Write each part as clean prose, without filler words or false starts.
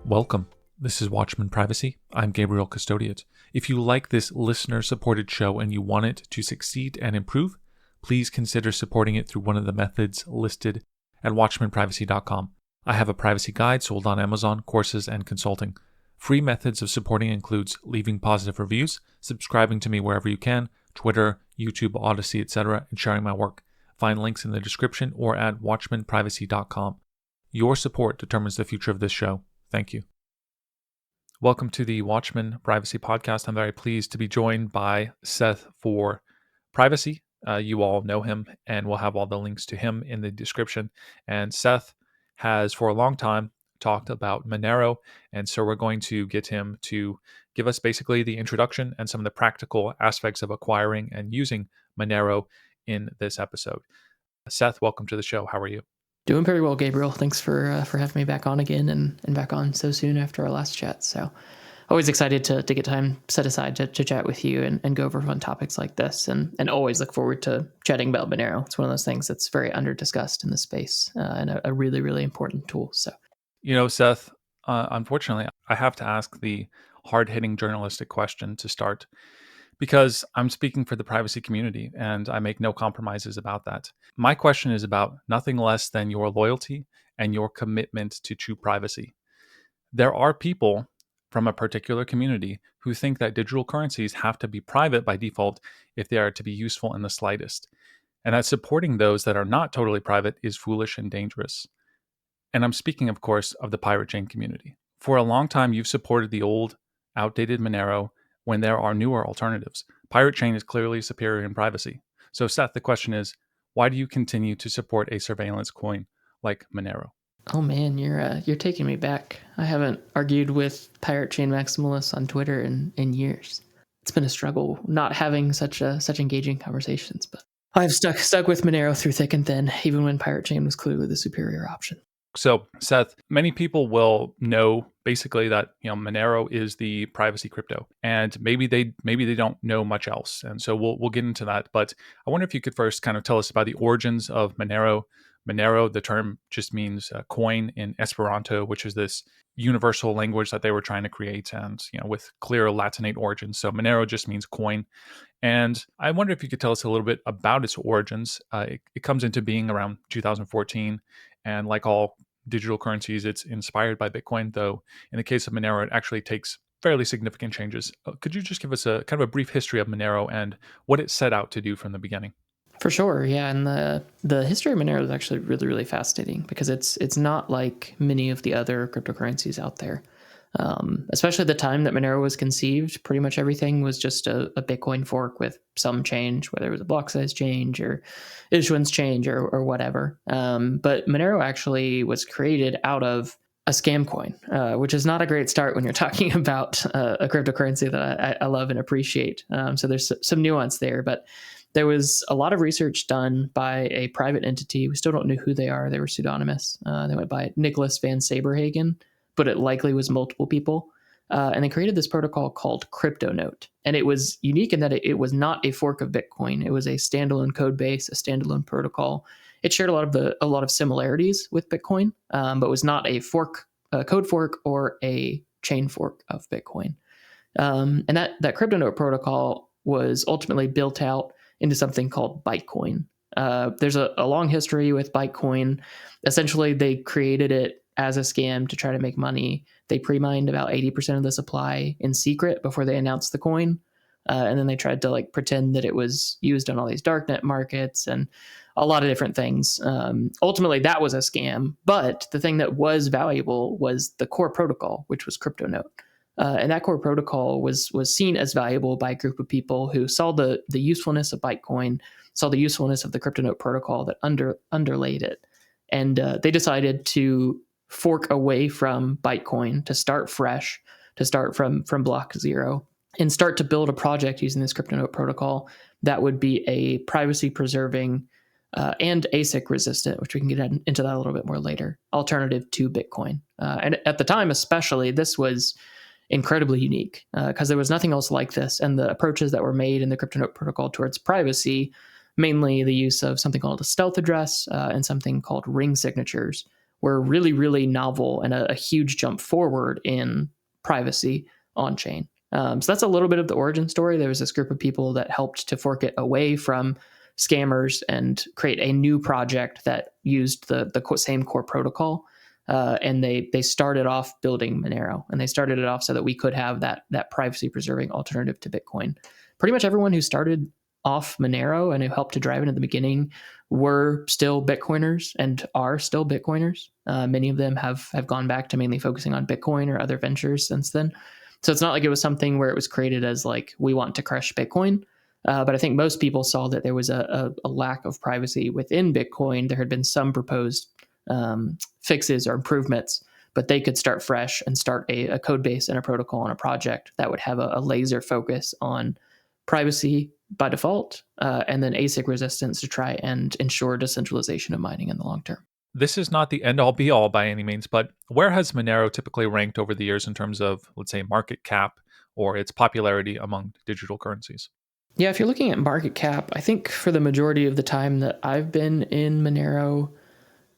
Welcome. This is Watchman Privacy. I'm Gabriel Custodiet. If you like this listener-supported show and you want it to succeed and improve, please consider supporting it through one of the methods listed at watchmanprivacy.com. I have a privacy guide sold on Amazon, courses, and consulting. Free methods of supporting includes leaving positive reviews, subscribing to me wherever you can, Twitter, YouTube, Odyssey, etc., and sharing my work. Find links in the description or at watchmanprivacy.com. Your support determines the future of this show. Thank you. Welcome to the Watchman Privacy Podcast. I'm very pleased to be joined by Seth for privacy. You all know him, and we'll have all the links to him in the description. And Seth has, for a long time, talked about Monero, and so we're going to get him to give us basically the introduction and some of the practical aspects of acquiring and using Monero in this episode. Seth, welcome to the show. How are you? Doing very well, Gabriel. Thanks for having me back on again and back on so soon after our last chat. So always excited to get time set aside to chat with you and go over fun topics like this, and always look forward to chatting about Monero. It's one of those things that's very under-discussed in the space and a really, really important tool. So, Seth, unfortunately, I have to ask the hard-hitting journalistic question to start, because I'm speaking for the privacy community and I make no compromises about that. My question is about nothing less than your loyalty and your commitment to true privacy. There are people from a particular community who think that digital currencies have to be private by default if they are to be useful in the slightest, and that supporting those that are not totally private is foolish and dangerous. And I'm speaking, of course, of the pirate chain community. For a long time, you've supported the old, outdated Monero when there are newer alternatives. Pirate chain is clearly superior in privacy. So Seth, the question is, why do you continue to support a surveillance coin like Monero? Oh man, you're taking me back. I haven't argued with pirate chain maximalists on Twitter in years. It's been a struggle not having such engaging conversations, but I've stuck with Monero through thick and thin, even when pirate chain was clearly the superior option. So, Seth, many people will know basically that Monero is the privacy crypto, and maybe they don't know much else. And so we'll get into that. But I wonder if you could first kind of tell us about the origins of Monero. Monero, the term just means coin in Esperanto, which is this universal language that they were trying to create, and with clear Latinate origins. So Monero just means coin. And I wonder if you could tell us a little bit about its origins. It comes into being around 2014, and like all digital currencies, it's inspired by Bitcoin, though in the case of Monero, it actually takes fairly significant changes. Could you just give us a kind of a brief history of Monero and what it set out to do from the beginning? For sure, yeah, and the history of Monero is actually really, really fascinating because it's not like many of the other cryptocurrencies out there. Especially the time that Monero was conceived, pretty much everything was just a Bitcoin fork with some change, whether it was a block size change or issuance change or whatever. But Monero actually was created out of a scam coin, which is not a great start when you're talking about a cryptocurrency that I love and appreciate. So there's some nuance there, but there was a lot of research done by a private entity. We still don't know who they are. They were pseudonymous. They went by Nicholas van Saberhagen, but it likely was multiple people. And they created this protocol called CryptoNote. And it was unique in that it was not a fork of Bitcoin. It was a standalone code base, a standalone protocol. It shared a lot of similarities with Bitcoin, but was not a code fork or a chain fork of Bitcoin. And that CryptoNote protocol was ultimately built out into something called Bytecoin. There's a long history with Bytecoin. Essentially, they created it as a scam to try to make money. They pre-mined about 80% of the supply in secret before they announced the coin. And then they tried to pretend that it was used on all these darknet markets and a lot of different things. Ultimately, that was a scam. But the thing that was valuable was the core protocol, which was CryptoNote. And that core protocol was seen as valuable by a group of people who saw the usefulness of Bytecoin, saw the usefulness of the CryptoNote protocol that underlaid it. And they decided to fork away from Bytecoin, to start fresh, to start from block zero, and start to build a project using this CryptoNote protocol that would be a privacy preserving and ASIC resistant, which we can get into that a little bit more later, alternative to Bitcoin. And at the time, especially, this was incredibly unique because there was nothing else like this. And the approaches that were made in the CryptoNote protocol towards privacy, mainly the use of something called a stealth address and something called ring signatures, were really, really novel and a huge jump forward in privacy on chain. So that's a little bit of the origin story. There was this group of people that helped to fork it away from scammers and create a new project that used the same core protocol. And they started off building Monero, and they started it off so that we could have that privacy preserving alternative to Bitcoin. Pretty much everyone who started off Monero and who helped to drive it in the beginning were still Bitcoiners and are still Bitcoiners. Many of them have gone back to mainly focusing on Bitcoin or other ventures since then. So it's not like it was something where it was created as like, we want to crush Bitcoin. But I think most people saw that there was a lack of privacy within Bitcoin. There had been some proposed fixes or improvements, but they could start fresh and start a code base and a protocol and a project that would have a laser focus on privacy by default, and then ASIC resistance to try and ensure decentralization of mining in the long term. This is not the end-all be-all by any means, but where has Monero typically ranked over the years in terms of, let's say, market cap or its popularity among digital currencies? Yeah, if you're looking at market cap, I think for the majority of the time that I've been in Monero,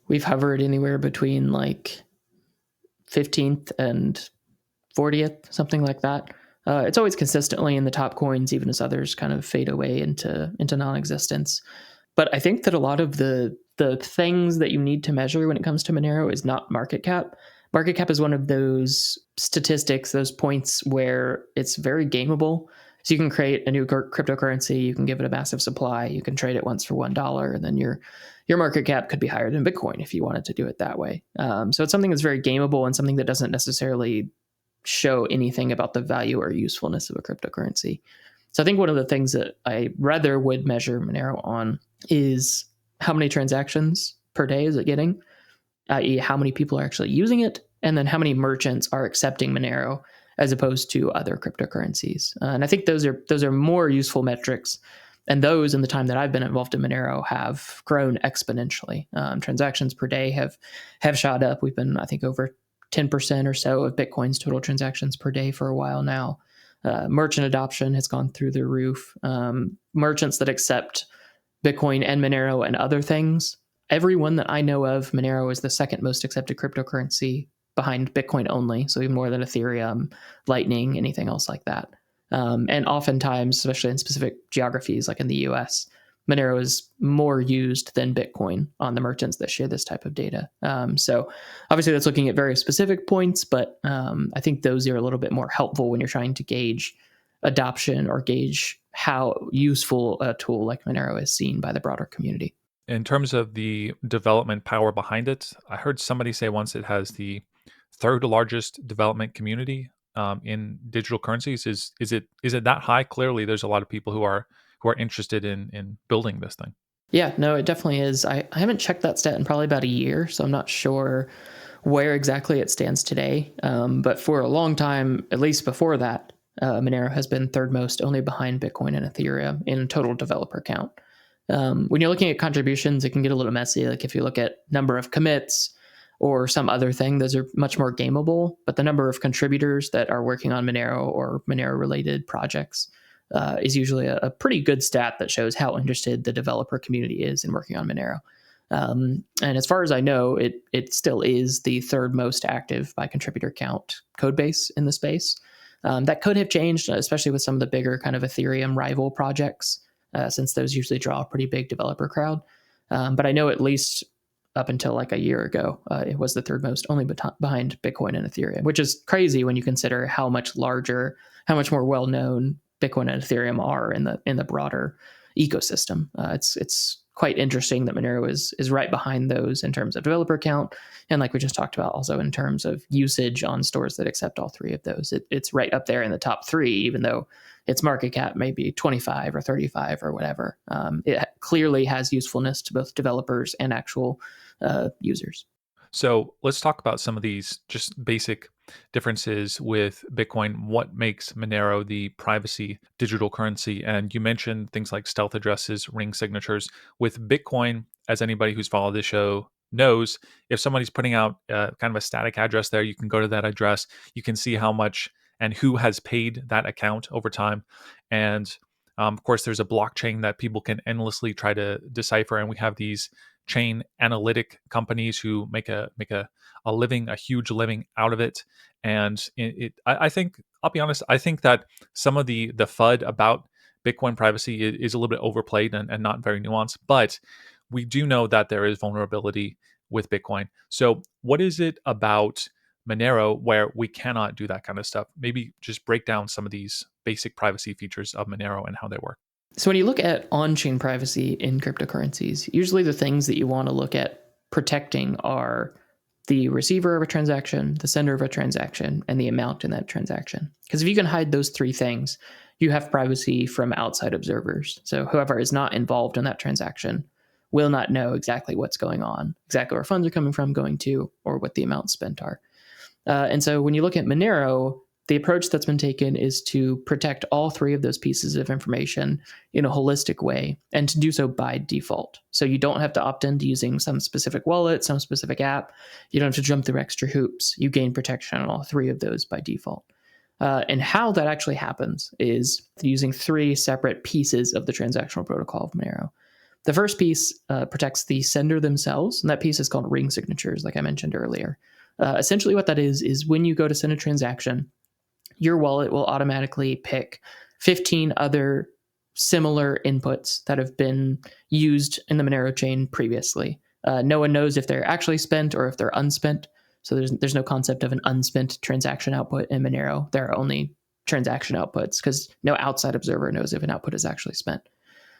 we've hovered anywhere between like 15th and 40th, something like that. It's always consistently in the top coins, even as others kind of fade away into non-existence. But I think that a lot of the things that you need to measure when it comes to Monero is not market cap. Market cap is one of those statistics, those points where it's very gameable. So you can create a new cryptocurrency, you can give it a massive supply, you can trade it once for $1, and then your market cap could be higher than Bitcoin if you wanted to do it that way. So it's something that's very gameable and something that doesn't necessarily show anything about the value or usefulness of a cryptocurrency. So I think one of the things that I rather would measure Monero on is how many transactions per day is it getting, i.e. how many people are actually using it, and then how many merchants are accepting Monero as opposed to other cryptocurrencies. And I think those are more useful metrics. And those, in the time that I've been involved in Monero, have grown exponentially. Transactions per day have shot up. We've been, I think, over 10% or so of Bitcoin's total transactions per day for a while now. Merchant adoption has gone through the roof. Merchants that accept Bitcoin and Monero and other things, everyone that I know of, Monero is the second most accepted cryptocurrency behind Bitcoin only. So even more than Ethereum, Lightning, anything else like that. And oftentimes, especially in specific geographies like in the US, Monero is more used than Bitcoin on the merchants that share this type of data. So obviously that's looking at very specific points, but I think those are a little bit more helpful when you're trying to gauge adoption or gauge how useful a tool like Monero is seen by the broader community. In terms of the development power behind it, I heard somebody say once it has the third largest development community in digital currencies. Is it that high? Clearly, there's a lot of people who are interested in building this thing. Yeah, no, it definitely is. I haven't checked that stat in probably about a year, so I'm not sure where exactly it stands today. But for a long time, at least before that, Monero has been third most, only behind Bitcoin and Ethereum in total developer count. When you're looking at contributions, it can get a little messy. Like if you look at number of commits or some other thing, those are much more gameable. But the number of contributors that are working on Monero or Monero-related projects is usually a pretty good stat that shows how interested the developer community is in working on Monero. And as far as I know, it still is the third most active by contributor count code base in the space. That could have changed, especially with some of the bigger kind of Ethereum rival projects, since those usually draw a pretty big developer crowd. But I know at least up until like a year ago, it was the third most, only behind Bitcoin and Ethereum, which is crazy when you consider how much larger, how much more well-known Bitcoin and Ethereum are in the broader ecosystem. It's quite interesting that Monero is right behind those in terms of developer count, and like we just talked about, also in terms of usage on stores that accept all three of those. It's right up there in the top three, even though its market cap may be 25 or 35 or whatever. It clearly has usefulness to both developers and actual users. So let's talk about some of these just basic differences with Bitcoin. What makes Monero the privacy digital currency? And you mentioned things like stealth addresses, ring signatures. With Bitcoin, as anybody who's followed this show knows, if somebody's putting out kind of a static address there, you can go to that address. You can see how much and who has paid that account over time. And Of course, there's a blockchain that people can endlessly try to decipher, and we have these chain analytic companies who make a living, a huge living out of it. And I think, I'll be honest, I think that some of the FUD about Bitcoin privacy is a little bit overplayed and not very nuanced. But we do know that there is vulnerability with Bitcoin. So what is it about Monero where we cannot do that kind of stuff? Maybe just break down some of these basic privacy features of Monero and how they work. So when you look at on-chain privacy in cryptocurrencies, usually the things that you want to look at protecting are the receiver of a transaction, the sender of a transaction, and the amount in that transaction. Because if you can hide those three things, you have privacy from outside observers. So whoever is not involved in that transaction will not know exactly what's going on, exactly where funds are coming from, going to, or what the amounts spent are. And so when you look at Monero, the approach that's been taken is to protect all three of those pieces of information in a holistic way, and to do so by default. So you don't have to opt into using some specific wallet, some specific app. You don't have to jump through extra hoops. You gain protection on all three of those by default. And how that actually happens is using three separate pieces of the transactional protocol of Monero. The first piece protects the sender themselves, and that piece is called ring signatures, like I mentioned earlier. Essentially what that is when you go to send a transaction, your wallet will automatically pick 15 other similar inputs that have been used in the Monero chain previously. No one knows if they're actually spent or if they're unspent. So there's no concept of an unspent transaction output in Monero. There are only transaction outputs because no outside observer knows if an output is actually spent.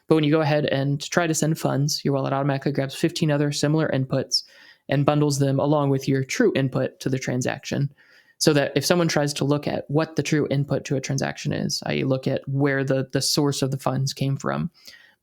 But when you go ahead and try to send funds, your wallet automatically grabs 15 other similar inputs and bundles them along with your true input to the transaction. So that if someone tries to look at what the true input to a transaction is, i.e. look at where the source of the funds came from,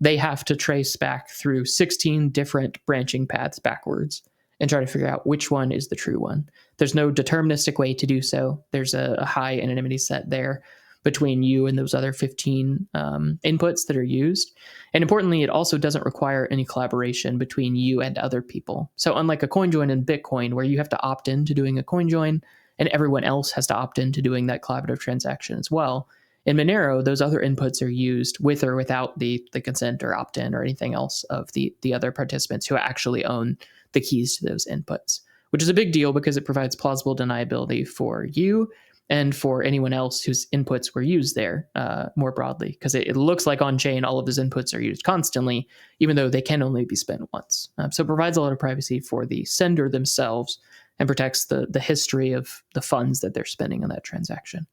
they have to trace back through 16 different branching paths backwards and try to figure out which one is the true one. There's no deterministic way to do so. There's a high anonymity set there between you and those other 15 inputs that are used. And importantly, it also doesn't require any collaboration between you and other people. So unlike a coin join in Bitcoin, where you have to opt in to doing a coin join, and everyone else has to opt in to doing that collaborative transaction as well, in Monero, those other inputs are used with or without the consent or opt-in or anything else of the other participants who actually own the keys to those inputs, which is a big deal because it provides plausible deniability for you and for anyone else whose inputs were used there more broadly, because it looks like on-chain all of those inputs are used constantly, even though they can only be spent once. So it provides a lot of privacy for the sender themselves and protects the history of the funds that they're spending on that transaction.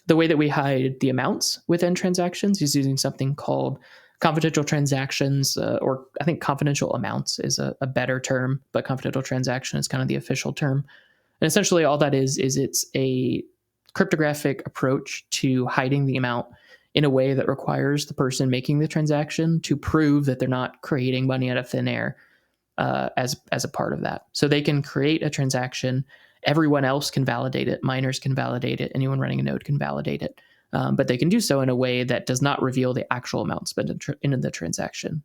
The way that we hide the amounts within transactions is using something called confidential transactions, or I think confidential amounts is a better term, but confidential transaction is kind of the official term. And essentially all that is it's a cryptographic approach to hiding the amount in a way that requires the person making the transaction to prove that they're not creating money out of thin air as a part of that. So they can create a transaction. Everyone else can validate it. Miners can validate it. Anyone running a node can validate it. But they can do so in a way that does not reveal the actual amount spent in the transaction.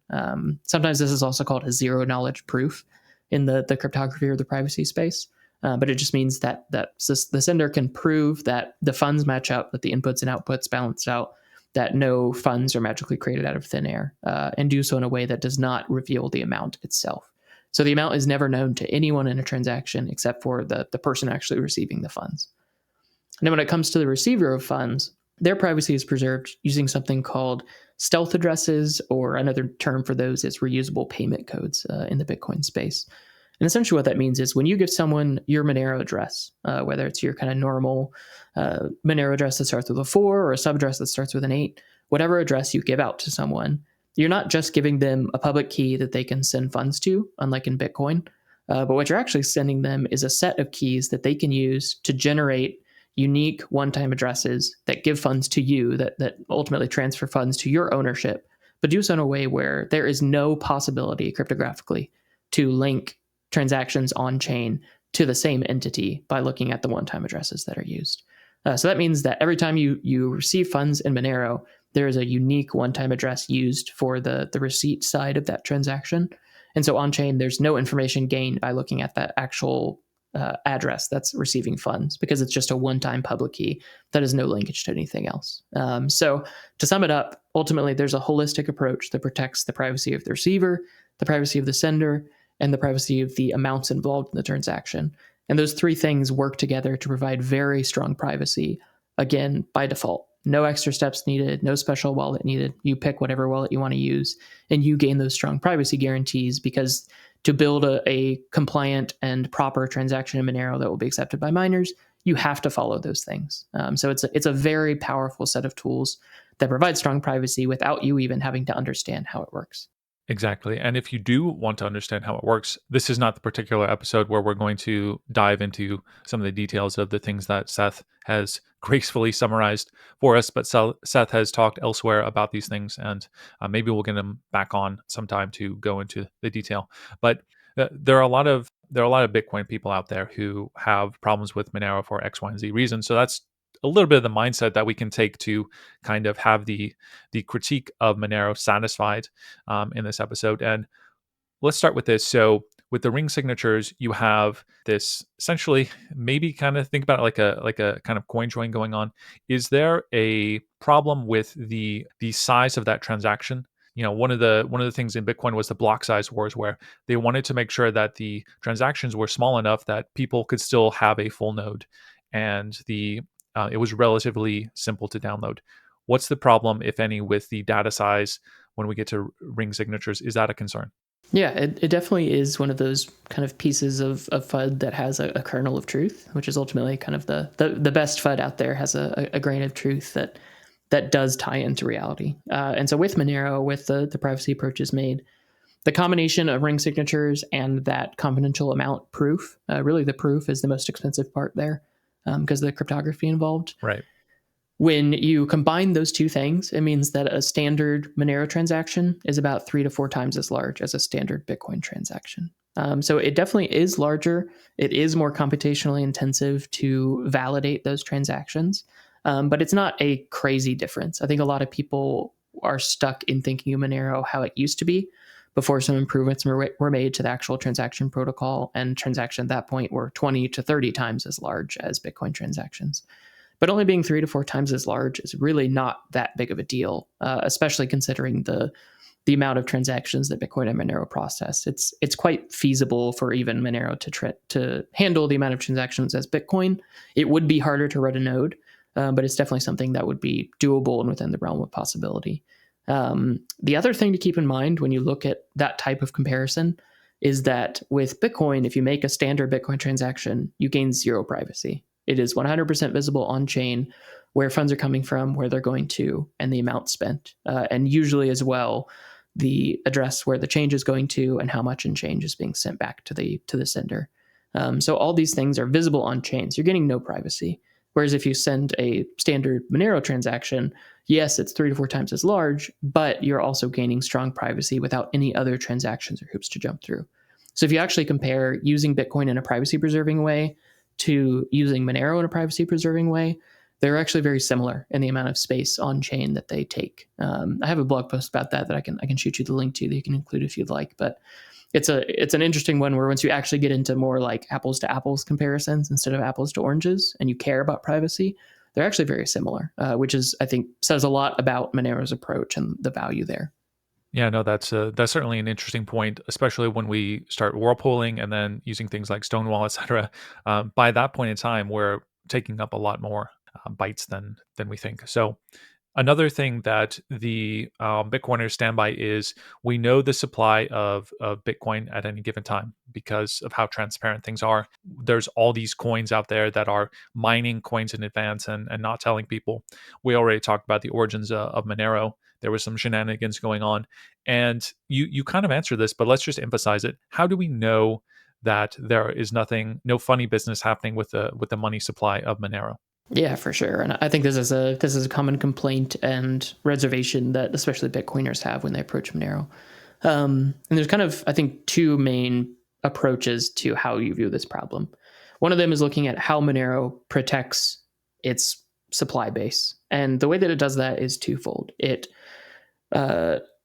Sometimes this is also called a zero knowledge proof in the cryptography or the privacy space. But it just means that the sender can prove that the funds match up, that the inputs and outputs balance out, that no funds are magically created out of thin air, and do so in a way that does not reveal the amount itself. So the amount is never known to anyone in a transaction except for the person actually receiving the funds. And then when it comes to the receiver of funds, their privacy is preserved using something called stealth addresses, or another term for those is reusable payment codes in the Bitcoin space. And essentially what that means is when you give someone your Monero address, whether it's your kind of normal Monero address that starts with a 4 or a sub-address that starts with an 8, whatever address you give out to someone, you're not just giving them a public key that they can send funds to, unlike in Bitcoin, but what you're actually sending them is a set of keys that they can use to generate unique one-time addresses that give funds to you, that ultimately transfer funds to your ownership, but do so in a way where there is no possibility cryptographically to link transactions on-chain to the same entity by looking at the one-time addresses that are used. So that means that every time you receive funds in Monero, there is a unique one-time address used for the receipt side of that transaction. And so on-chain, there's no information gained by looking at that actual address that's receiving funds, because it's just a one-time public key that has no linkage to anything else. So to sum it up, ultimately, there's a holistic approach that protects the privacy of the receiver, the privacy of the sender, and the privacy of the amounts involved in the transaction. And those three things work together to provide very strong privacy, again, by default. No extra steps needed, no special wallet needed. You pick whatever wallet you want to use, and you gain those strong privacy guarantees, because to build a compliant and proper transaction in Monero that will be accepted by miners, you have to follow those things. So it's a very powerful set of tools that provide strong privacy without you even having to understand how it works. Exactly. And if you do want to understand how it works, this is not the particular episode where we're going to dive into some of the details of the things that Seth has gracefully summarized for us. But Seth has talked elsewhere about these things, and maybe we'll get him back on sometime to go into the detail. But there are a lot of Bitcoin people out there who have problems with Monero for X, Y, and Z reasons. So that's a little bit of the mindset that we can take to kind of have the critique of Monero satisfied in this episode. And let's start with this. So with the ring signatures, you have this essentially, maybe kind of think about it like a kind of coin join going on. Is there a problem with the size of that transaction? You know, one of the things in Bitcoin was the block size wars, where they wanted to make sure that the transactions were small enough that people could still have a full node, and it was relatively simple to download. What's the problem, if any, with the data size when we get to ring signatures? Is that a concern? Yeah, it definitely is one of those kind of pieces of FUD that has a kernel of truth, which is ultimately kind of the best FUD out there, has a grain of truth that does tie into reality. And so with Monero, with the privacy approaches made, the combination of ring signatures and that confidential amount proof, really the proof is the most expensive part there, because of the cryptography involved. Right. When you combine those two things, it means that a standard Monero transaction is about 3 to 4 times as large as a standard Bitcoin transaction. So it definitely is larger. It is more computationally intensive to validate those transactions, but it's not a crazy difference. I think a lot of people are stuck in thinking of Monero how it used to be before some improvements were made to the actual transaction protocol, and transactions at that point were 20 to 30 times as large as Bitcoin transactions. But only being 3 to 4 times as large is really not that big of a deal, especially considering the amount of transactions that Bitcoin and Monero process. It's quite feasible for even Monero to handle the amount of transactions as Bitcoin. It would be harder to run a node, but it's definitely something that would be doable and within the realm of possibility. The other thing to keep in mind when you look at that type of comparison is that with Bitcoin, if you make a standard Bitcoin transaction, you gain zero privacy. It is 100% visible on chain where funds are coming from, where they're going to, and the amount spent. And usually as well, the address where the change is going to and how much in change is being sent back to the sender. So all these things are visible on chain. So you're getting no privacy. Whereas if you send a standard Monero transaction, yes, it's 3 to 4 times as large, but you're also gaining strong privacy without any other transactions or hoops to jump through. So if you actually compare using Bitcoin in a privacy preserving way to using Monero in a privacy preserving way, they're actually very similar in the amount of space on chain that they take. I have a blog post about that I can shoot you the link to that you can include if you'd like. But it's an interesting one where once you actually get into more like apples to apples comparisons instead of apples to oranges, and you care about privacy, they're actually very similar, which is, I think, says a lot about Monero's approach and the value there. Yeah, no, that's certainly an interesting point, especially when we start whirlpooling and then using things like Stonewall, etc. By that point in time, we're taking up a lot more bytes than we think. So another thing that the Bitcoiners stand by is we know the supply of Bitcoin at any given time because of how transparent things are. There's all these coins out there that are mining coins in advance and not telling people. We already talked about the origins of Monero. There was some shenanigans going on. And you kind of answered this, but let's just emphasize it. How do we know that there is no funny business happening with the money supply of Monero? Yeah, for sure. And I think this is a common complaint and reservation that especially Bitcoiners have when they approach Monero. And there's kind of, I think, two main approaches to how you view this problem. One of them is looking at how Monero protects its supply base. And the way that it does that is twofold.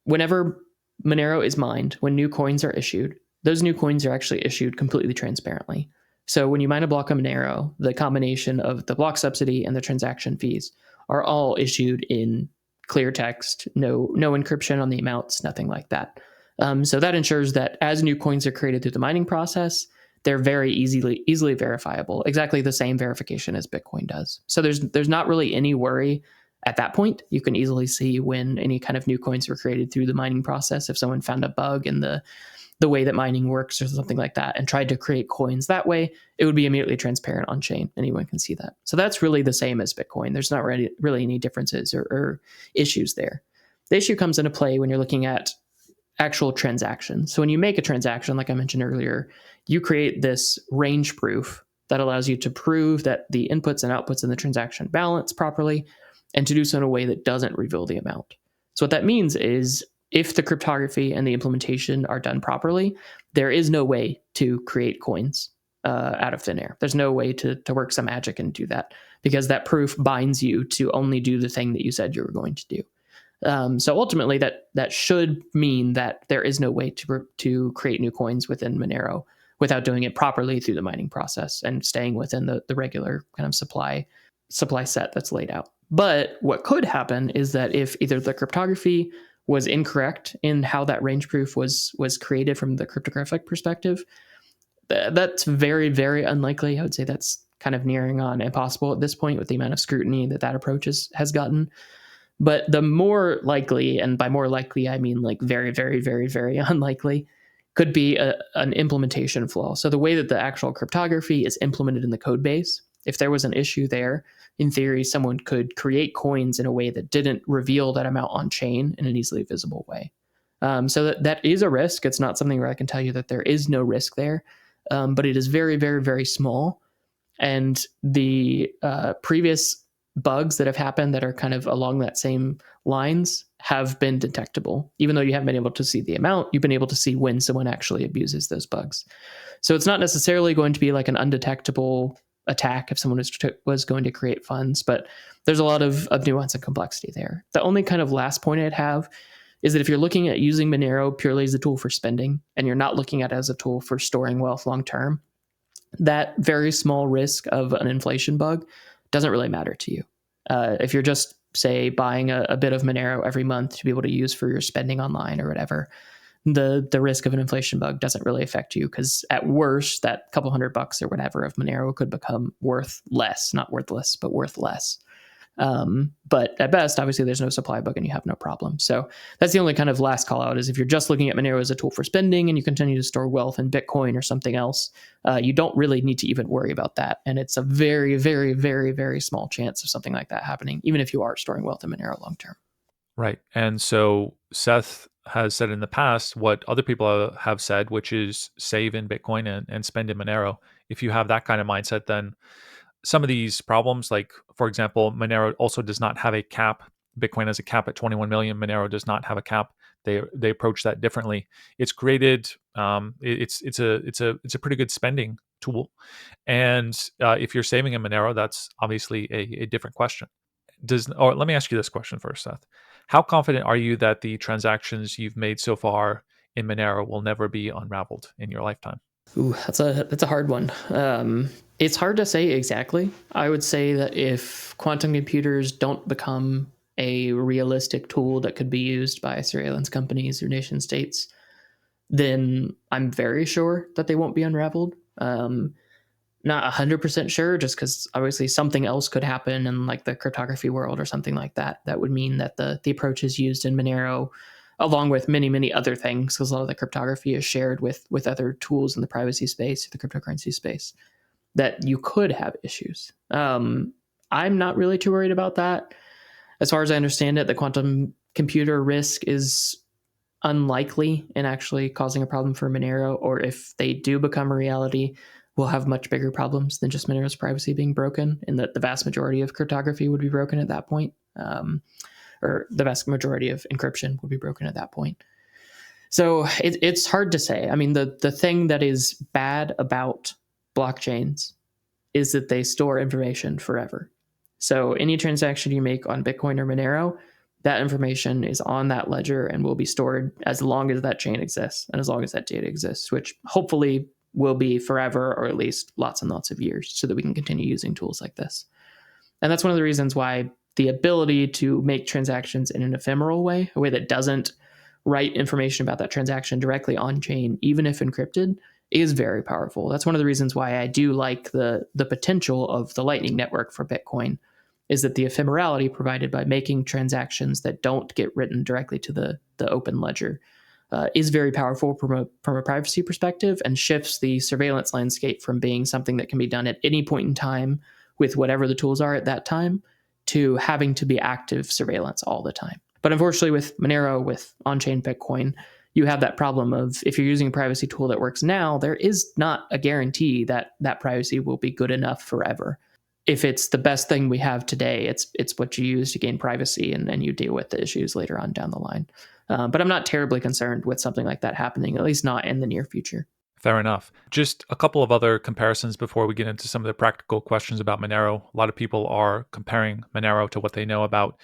Whenever Monero is mined, when new coins are issued, those new coins are actually issued completely transparently. So when you mine a block of Monero, the combination of the block subsidy and the transaction fees are all issued in clear text, no encryption on the amounts, nothing like that. So that ensures that as new coins are created through the mining process, they're very easily verifiable, exactly the same verification as Bitcoin does. So there's not really any worry at that point. You can easily see when any kind of new coins were created through the mining process. If someone found a bug in the way that mining works or something like that and tried to create coins that way, it would be immediately transparent on chain. Anyone can see that. So that's really the same as Bitcoin. There's not really any differences or issues there. The issue comes into play when you're looking at actual transactions. So when you make a transaction, like I mentioned earlier, you create this range proof that allows you to prove that the inputs and outputs in the transaction balance properly, and to do so in a way that doesn't reveal the amount. So what that means is if the cryptography and the implementation are done properly, there is no way to create coins out of thin air. There's no way to work some magic and do that, because that proof binds you to only do the thing that you said you were going to do. So ultimately, that should mean that there is no way to create new coins within Monero without doing it properly through the mining process and staying within the regular kind of supply set that's laid out. But what could happen is that if either the cryptography was incorrect in how that range proof was created from the cryptographic perspective, that's very, very unlikely. I would say that's kind of nearing on impossible at this point with the amount of scrutiny that approach has gotten. But the more likely, and by more likely, I mean like very, very, very, very unlikely, could be an implementation flaw. So the way that the actual cryptography is implemented in the code base, if there was an issue there, in theory, someone could create coins in a way that didn't reveal that amount on chain in an easily visible way. So that is a risk. It's not something where I can tell you that there is no risk there, but it is very, very, very small. And the previous bugs that have happened that are kind of along that same lines have been detectable. Even though you haven't been able to see the amount, you've been able to see when someone actually abuses those bugs. So it's not necessarily going to be like an undetectable attack if someone was going to create funds, but there's a lot of nuance and complexity there. The only kind of last point I'd have is that if you're looking at using Monero purely as a tool for spending, and you're not looking at it as a tool for storing wealth long term, that very small risk of an inflation bug doesn't really matter to you. If you're just, say, buying a bit of Monero every month to be able to use for your spending online or whatever, the risk of an inflation bug doesn't really affect you, because at worst, that couple $100 or whatever of Monero could become worth less, not worthless, but worth less. But at best, obviously, there's no supply bug and you have no problem. So that's the only kind of last call out, is if you're just looking at Monero as a tool for spending and you continue to store wealth in Bitcoin or something else, you don't really need to even worry about that. And it's a very, very, very, very small chance of something like that happening, even if you are storing wealth in Monero long term. Right. And so Seth has said in the past what other people have said, which is save in Bitcoin and spend in Monero. If you have that kind of mindset, then some of these problems, like, for example, Monero also does not have a cap. Bitcoin has a cap at 21 million. Monero does not have a cap. They approach that differently. It's created. It's a pretty good spending tool, and if you're saving in Monero, that's obviously a different question. Or let me ask you this question first, Seth. How confident are you that the transactions you've made so far in Monero will never be unraveled in your lifetime? Ooh, that's a hard one. It's hard to say exactly. I would say that if quantum computers don't become a realistic tool that could be used by surveillance companies or nation states, then I'm very sure that they won't be unraveled. Not 100% sure, just because obviously something else could happen in like the cryptography world or something like that. That would mean that the approaches used in Monero, along with many, many other things, because a lot of the cryptography is shared with other tools in the privacy space, the cryptocurrency space, that you could have issues. I'm not really too worried about that. As far as I understand it, the quantum computer risk is unlikely in actually causing a problem for Monero, or if they do become a reality, we'll have much bigger problems than just Monero's privacy being broken, and that the vast majority of cryptography would be broken at that point. Or the vast majority of encryption would be broken at that point. So it's hard to say. I mean, the thing that is bad about blockchains is that they store information forever. So any transaction you make on Bitcoin or Monero, that information is on that ledger and will be stored as long as that chain exists and as long as that data exists, which hopefully will be forever, or at least lots and lots of years, so that we can continue using tools like this. And that's one of the reasons why the ability to make transactions in an ephemeral way, a way that doesn't write information about that transaction directly on chain, even if encrypted, is very powerful. That's one of the reasons why I do like the potential of the Lightning Network for Bitcoin, is that the ephemerality provided by making transactions that don't get written directly to the open ledger is very powerful from a privacy perspective, and shifts the surveillance landscape from being something that can be done at any point in time with whatever the tools are at that time to having to be active surveillance all the time. But unfortunately, with Monero, with on-chain Bitcoin, you have that problem of, if you're using a privacy tool that works now, there is not a guarantee that that privacy will be good enough forever. If it's the best thing we have today, it's what you use to gain privacy, and you deal with the issues later on down the line. But I'm not terribly concerned with something like that happening, at least not in the near future. Fair enough. Just a couple of other comparisons before we get into some of the practical questions about Monero. A lot of people are comparing Monero to what they know about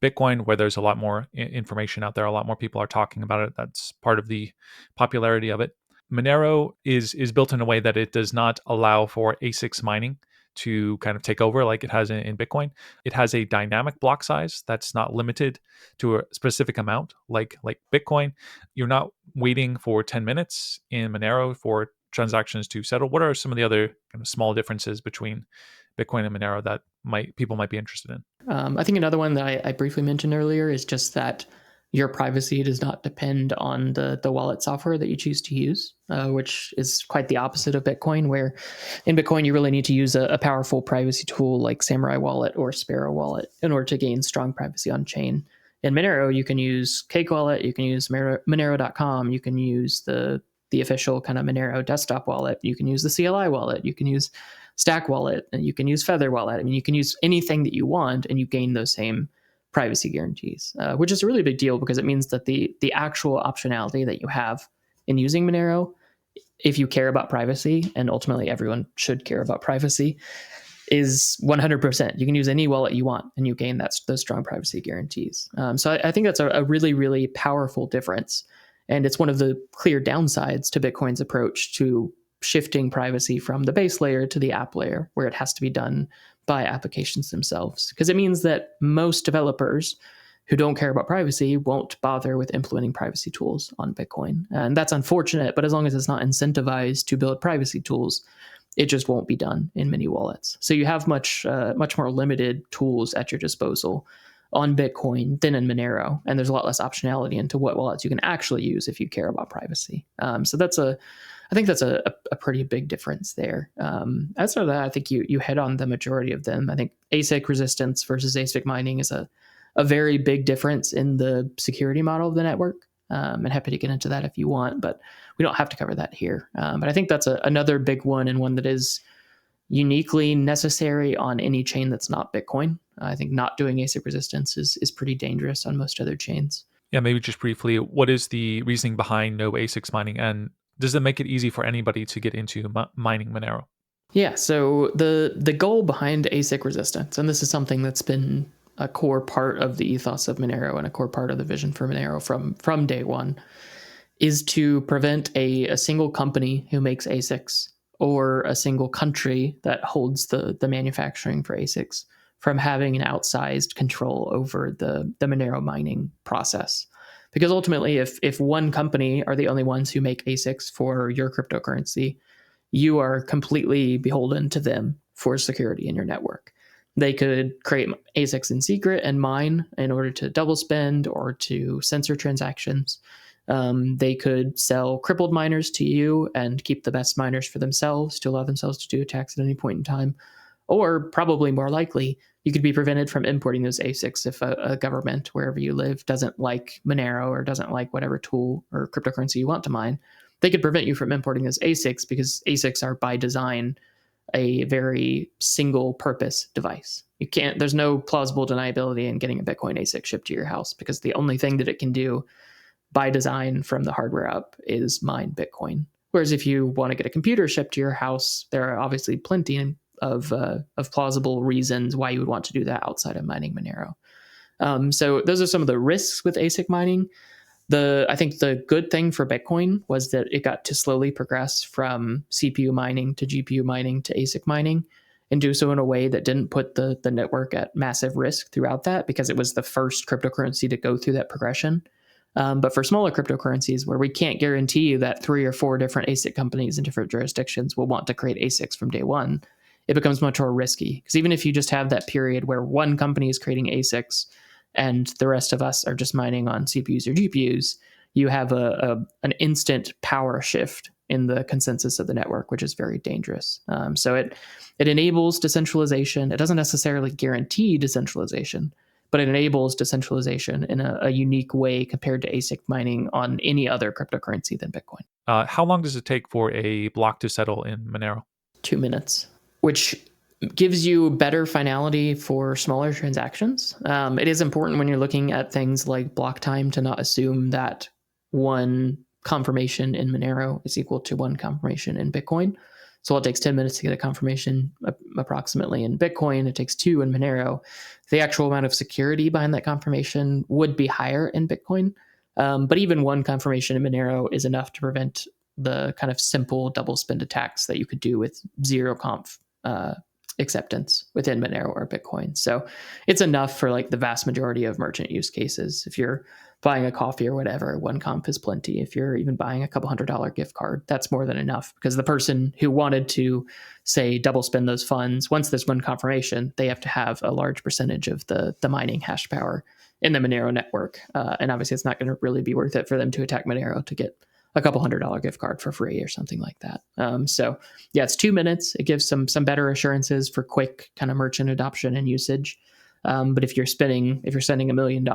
Bitcoin, where there's a lot more information out there. A lot more people are talking about it. That's part of the popularity of it. Monero is built in a way that it does not allow for ASICs mining to kind of take over like it has in Bitcoin. It has a dynamic block size that's not limited to a specific amount like Bitcoin. You're not waiting for 10 minutes in Monero for transactions to settle. What are some of the other kind of small differences between Bitcoin and Monero that people might be interested in? I think another one that I briefly mentioned earlier is just that your privacy does not depend on the wallet software that you choose to use, which is quite the opposite of Bitcoin, where in Bitcoin you really need to use a powerful privacy tool like Samurai Wallet or Sparrow Wallet in order to gain strong privacy on chain. In Monero, you can use Cake Wallet, you can use Monero.com, you can use the official kind of Monero desktop wallet, you can use the CLI wallet, you can use Stack Wallet, and you can use Feather Wallet. I mean, you can use anything that you want, and you gain those same privacy guarantees, which is a really big deal, because it means that the actual optionality that you have in using Monero, if you care about privacy, and ultimately everyone should care about privacy, is 100%. You can use any wallet you want, and you gain those strong privacy guarantees. So I think that's a really, really powerful difference. And it's one of the clear downsides to Bitcoin's approach to shifting privacy from the base layer to the app layer, where it has to be done by applications themselves. Because it means that most developers who don't care about privacy won't bother with implementing privacy tools on Bitcoin. And that's unfortunate, but as long as it's not incentivized to build privacy tools, it just won't be done in many wallets. So you have much more limited tools at your disposal on Bitcoin than in Monero, and there's a lot less optionality into what wallets you can actually use if you care about privacy. So I think that's a pretty big difference there. Outside of that, I think you hit on the majority of them. I think ASIC resistance versus ASIC mining is a very big difference in the security model of the network. And happy to get into that if you want, but we don't have to cover that here. But I think that's another big one, and one that is uniquely necessary on any chain that's not Bitcoin. I think not doing ASIC resistance is pretty dangerous on most other chains. Yeah, maybe just briefly, what is the reasoning behind no ASICs mining, and does it make it easy for anybody to get into mining Monero? Yeah, so the goal behind ASIC resistance, and this is something that's been a core part of the ethos of Monero and a core part of the vision for Monero from day one, is to prevent a single company who makes ASICs, or a single country that holds the manufacturing for ASICs, from having an outsized control over the Monero mining process. Because ultimately, if one company are the only ones who make ASICs for your cryptocurrency, you are completely beholden to them for security in your network. They could create ASICs in secret and mine in order to double spend or to censor transactions. They could sell crippled miners to you and keep the best miners for themselves to allow themselves to do attacks at any point in time. Or probably more likely, you could be prevented from importing those ASICs if a government, wherever you live, doesn't like Monero or doesn't like whatever tool or cryptocurrency you want to mine. They could prevent you from importing those ASICs, because ASICs are by design a very single purpose device. There's no plausible deniability in getting a Bitcoin ASIC shipped to your house, because the only thing that it can do by design from the hardware up is mine Bitcoin. Whereas if you want to get a computer shipped to your house, there are obviously plenty of plausible reasons why you would want to do that outside of mining Monero. So those are some of the risks with ASIC mining. I think the good thing for Bitcoin was that it got to slowly progress from CPU mining to GPU mining to ASIC mining, and do so in a way that didn't put the network at massive risk throughout that, because it was the first cryptocurrency to go through that progression. But for smaller cryptocurrencies, where we can't guarantee you that 3 or 4 different ASIC companies in different jurisdictions will want to create ASICs from day one, it becomes much more risky. Because even if you just have that period where one company is creating ASICs and the rest of us are just mining on CPUs or GPUs, you have an instant power shift in the consensus of the network, which is very dangerous. So it enables decentralization. It doesn't necessarily guarantee decentralization, but it enables decentralization in a unique way compared to ASIC mining on any other cryptocurrency than Bitcoin. How long does it take for a block to settle in Monero? 2 minutes, which gives you better finality for smaller transactions. It is important when you're looking at things like block time to not assume that one confirmation in Monero is equal to one confirmation in Bitcoin. So it takes 10 minutes to get a confirmation approximately in Bitcoin. It takes 2 in Monero. The actual amount of security behind that confirmation would be higher in Bitcoin. But even one confirmation in Monero is enough to prevent the kind of simple double spend attacks that you could do with zero conf acceptance within Monero or Bitcoin. So it's enough for like the vast majority of merchant use cases. If you're buying a coffee or whatever, one conf is plenty. If you're even buying a couple $100 gift card, that's more than enough, because the person who wanted to, say, double spend those funds, once there's one confirmation, they have to have a large percentage of the mining hash power in the Monero network. And obviously it's not going to really be worth it for them to attack Monero to get a couple $100 gift card for free or something like that. So yeah, it's 2 minutes. It gives some better assurances for quick kind of merchant adoption and usage. But if you're sending $1 million,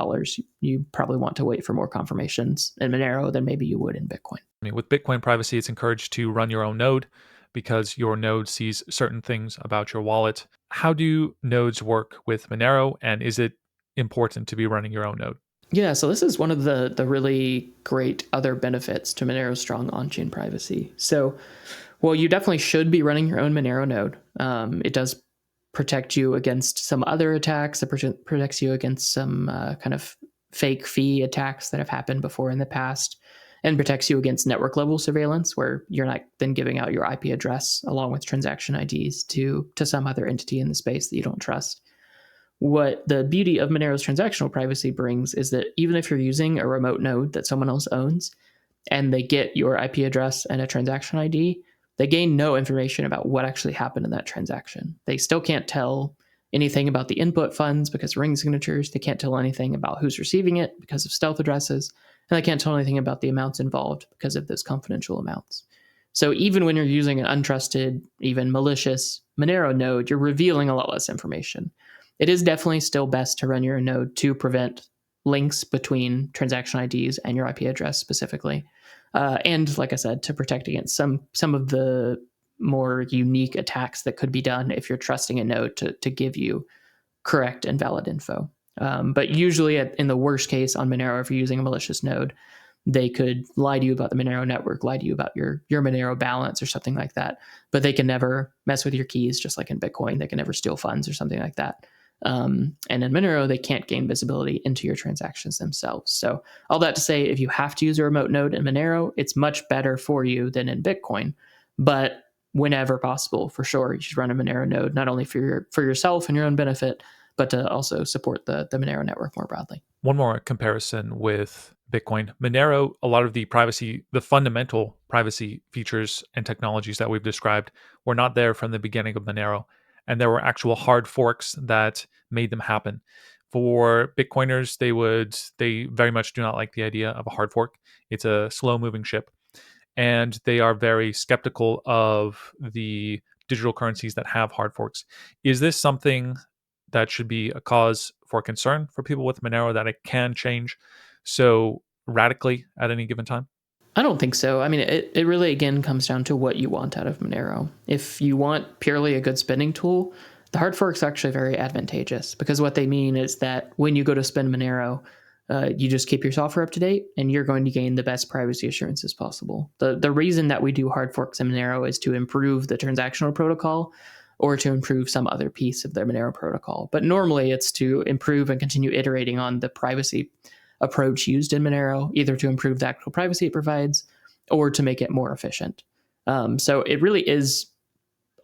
you probably want to wait for more confirmations in Monero than maybe you would in Bitcoin. I mean, with Bitcoin privacy, it's encouraged to run your own node because your node sees certain things about your wallet. How do nodes work with Monero, and is it important to be running your own node? Yeah, so this is one of the really great other benefits to Monero's strong on-chain privacy. So, well, you definitely should be running your own Monero node. It does protect you against some other attacks. It protects you against some kind of fake fee attacks that have happened before in the past, and protects you against network level surveillance, where you're not then giving out your IP address along with transaction IDs to some other entity in the space that you don't trust. What the beauty of Monero's transactional privacy brings is that even if you're using a remote node that someone else owns and they get your IP address and a transaction ID, they gain no information about what actually happened in that transaction. They still can't tell anything about the input funds because of ring signatures. They can't tell anything about who's receiving it because of stealth addresses. And they can't tell anything about the amounts involved because of those confidential amounts. So even when you're using an untrusted, even malicious Monero node, you're revealing a lot less information. It is definitely still best to run your node to prevent links between transaction IDs and your IP address specifically. And like I said, to protect against some of the more unique attacks that could be done if you're trusting a node to give you correct and valid info. But usually in the worst case on Monero, if you're using a malicious node, they could lie to you about the Monero network, lie to you about your Monero balance or something like that. But they can never mess with your keys, just like in Bitcoin. They can never steal funds or something like that. And in Monero, they can't gain visibility into your transactions themselves. So all that to say, if you have to use a remote node in Monero, it's much better for you than in Bitcoin. But whenever possible, for sure, you should run a Monero node, not only for yourself and your own benefit, but to also support the Monero network more broadly. One more comparison with Bitcoin. Monero, a lot of the fundamental privacy features and technologies that we've described were not there from the beginning of Monero. And there were actual hard forks that made them happen. For Bitcoiners, they very much do not like the idea of a hard fork. It's a slow-moving ship. And they are very skeptical of the digital currencies that have hard forks. Is this something that should be a cause for concern for people with Monero, that it can change so radically at any given time? I don't think so. I mean, it really, again, comes down to what you want out of Monero. If you want purely a good spending tool, the hard fork's actually very advantageous, because what they mean is that when you go to spend Monero, you just keep your software up to date and you're going to gain the best privacy assurances possible. The reason that we do hard forks in Monero is to improve the transactional protocol or to improve some other piece of the Monero protocol. But normally it's to improve and continue iterating on the privacy approach used in Monero, either to improve the actual privacy it provides or to make it more efficient. So it really is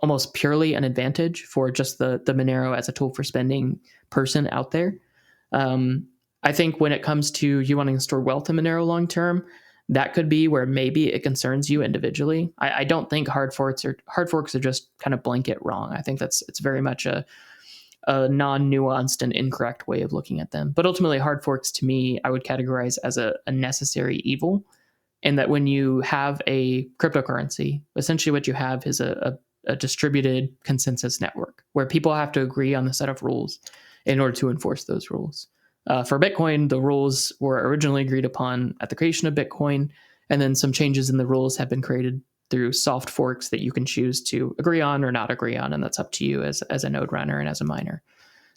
almost purely an advantage for just the Monero as a tool for spending person out there. I think when it comes to you wanting to store wealth in Monero long term, that could be where maybe it concerns you individually. I don't think hard forks are just kind of blanket wrong. I think it's very much a non-nuanced and incorrect way of looking at them. But ultimately, hard forks to me, I would categorize as a necessary evil, in that when you have a cryptocurrency, essentially what you have is a distributed consensus network where people have to agree on the set of rules in order to enforce those rules. For Bitcoin, the rules were originally agreed upon at the creation of Bitcoin, and then some changes in the rules have been created through soft forks that you can choose to agree on or not agree on, and that's up to you as a node runner and as a miner.